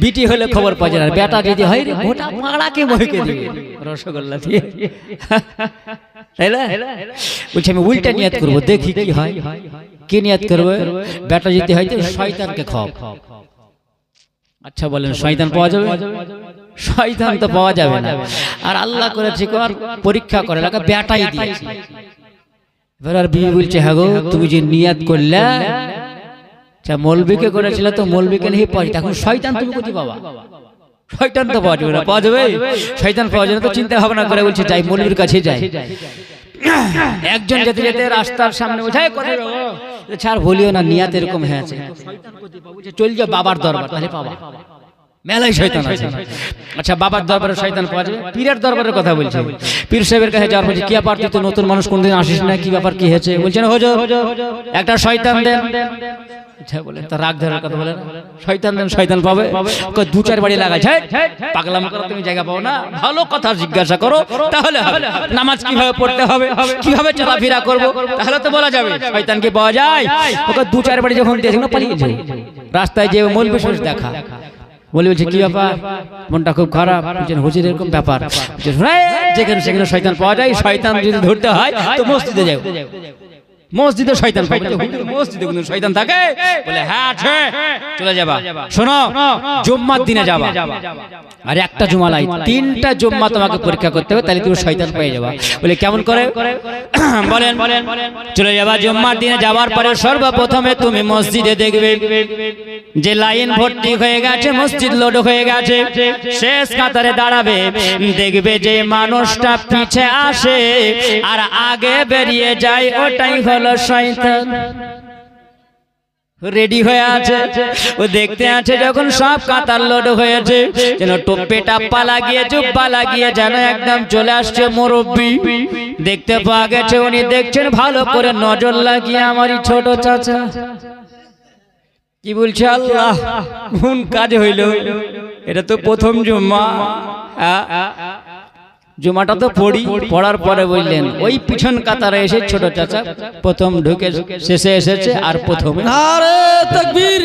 বিটি হলে খবর পাওয়া যায় না, বেটা যদি হয় রে গোটা পাড়াকে মহকে দিবে রসগোল্লা দিয়ে, তাই না? বলছে আমি উল্টা নিয়ত করবো, দেখি কি হয়। কি নিয়ত করবে? বেটা যদি হয় তো শয়তানকে খাও। আচ্ছা বলেন শয়তান পাওয়া যাবে? শয়তান তো পাওয়া যাবে না। আর আল্লাহ করেছে পরীক্ষা করে লাগা বেটাই দিয়েছে। এবার আর বিবি বলছে হ্যাঁ গো তুমি যে নিয়াত করলে মৌলবীকে করেছিল তো মৌলবীকে নিয়ে পাই, এখন শয়তান তুমি কোথায় পাবা? শয়তান তো পাওয়া যাবে না, পাওয়া যাবে? শয়তান পাওয়া যাবে না, তো চিন্তা ভাবনা করে বলছে যাই মৌলবীর কাছে যাই। একজন যেতে যেতে রাস্তার সামনে উঠায় কোথায় যাবো, ছাড় বলিও না, নিয়াত এরকম হয়েছে, চল যা বাবার দরবার, তাহলে পাবা। মেলাই শয়তান আছে। আচ্ছা বাবার দরবারে শয়তান পাওয়া যাবে? পীরের দরবারের কথা বলছে, পীর সাহেবের কাছে যাওয়ার পরে কি ব্যাপার, তুই তো নতুন মানুষ, কোনদিন আসিস না, কি ব্যাপার কি হয়েছে? বলছেন হুজুর একটা শয়তান দেন। আচ্ছা বলে তা রাগ ধরার কথা বলে, শয়তান দেন, শয়তান পাবে? 2-4 বাড়ি লাগাইছে, পাগলাম করো তুমি, জায়গা পাও না, ভালো কথা জিজ্ঞাসা করো তাহলে হবে। নামাজ কিভাবে পড়তে হবে, কিভাবে চলাফেরা করবো, তাহলে তো বলা যাবে। শয়তানকে পাওয়া যায়? ওকে 2-4 বাড়ি যখন দিয়েছে না পালিয়েছে, রাস্তায় যে মৌলবী সাহেব দেখা বলে, বলছে কি ব্যাপার, মনটা খুব খারাপ। হুজুর এরকম ব্যাপার, যেখানে সেখানে শয়তান পাওয়া যায়, শয়তান যদি ধরতে হয় তো মসজিদে যাও, মসজিদে শয়তান পাই, মসজিদে কোনো শয়তান থাকে? বলে হ্যাঁ আছে, চলে যাবা। শোনো জুম্মার দিনে যাবা, আর একটা জুমা লাই 3টা জুম্মা তোমাকে পরীক্ষা করতে হবে, তাহলে তুমি শয়তান পেয়ে যাবা। বলে কেমন করে বলেন? চলে যাবা জুম্মার দিনে, যাওয়ার পরে সর্বপ্রথমে তুমি মসজিদে দেখবে যে লাইন ভর্তি হয়ে গেছে, মসজিদ লোড হয়ে গেছে, শেষ কাতারে দাঁড়াবে, দেখবে যে মানুষটা পিছে আসে আর আগে বেরিয়ে যায়, ওটাই হলো শয়তান। রেডি হয়ে আছে, ও দেখতে আছে যখন সব কাতার লোড হয়েছে, যেন টোপে টাপ্পা লাগিয়ে জুব্বা লাগিয়ে যেন একদম চলে আসছে মুরব্বি। দেখতে পাওয়া গেছে উনি দেখছেন ভালো করে নজর লাগিয়ে, আমারই ছোট চাচা। কি বলছে আল্লাহ, কোন কাজ হইল? এটা তো প্রথম জুম্মা, জুমাটা তো পড়ি, পড়ার পরে বললেন ওই পিছন কাতারে এসে ছোট চাচা প্রথম ঢুকে শেষে এসেছে, আর প্রথমে নারে তাকবীর।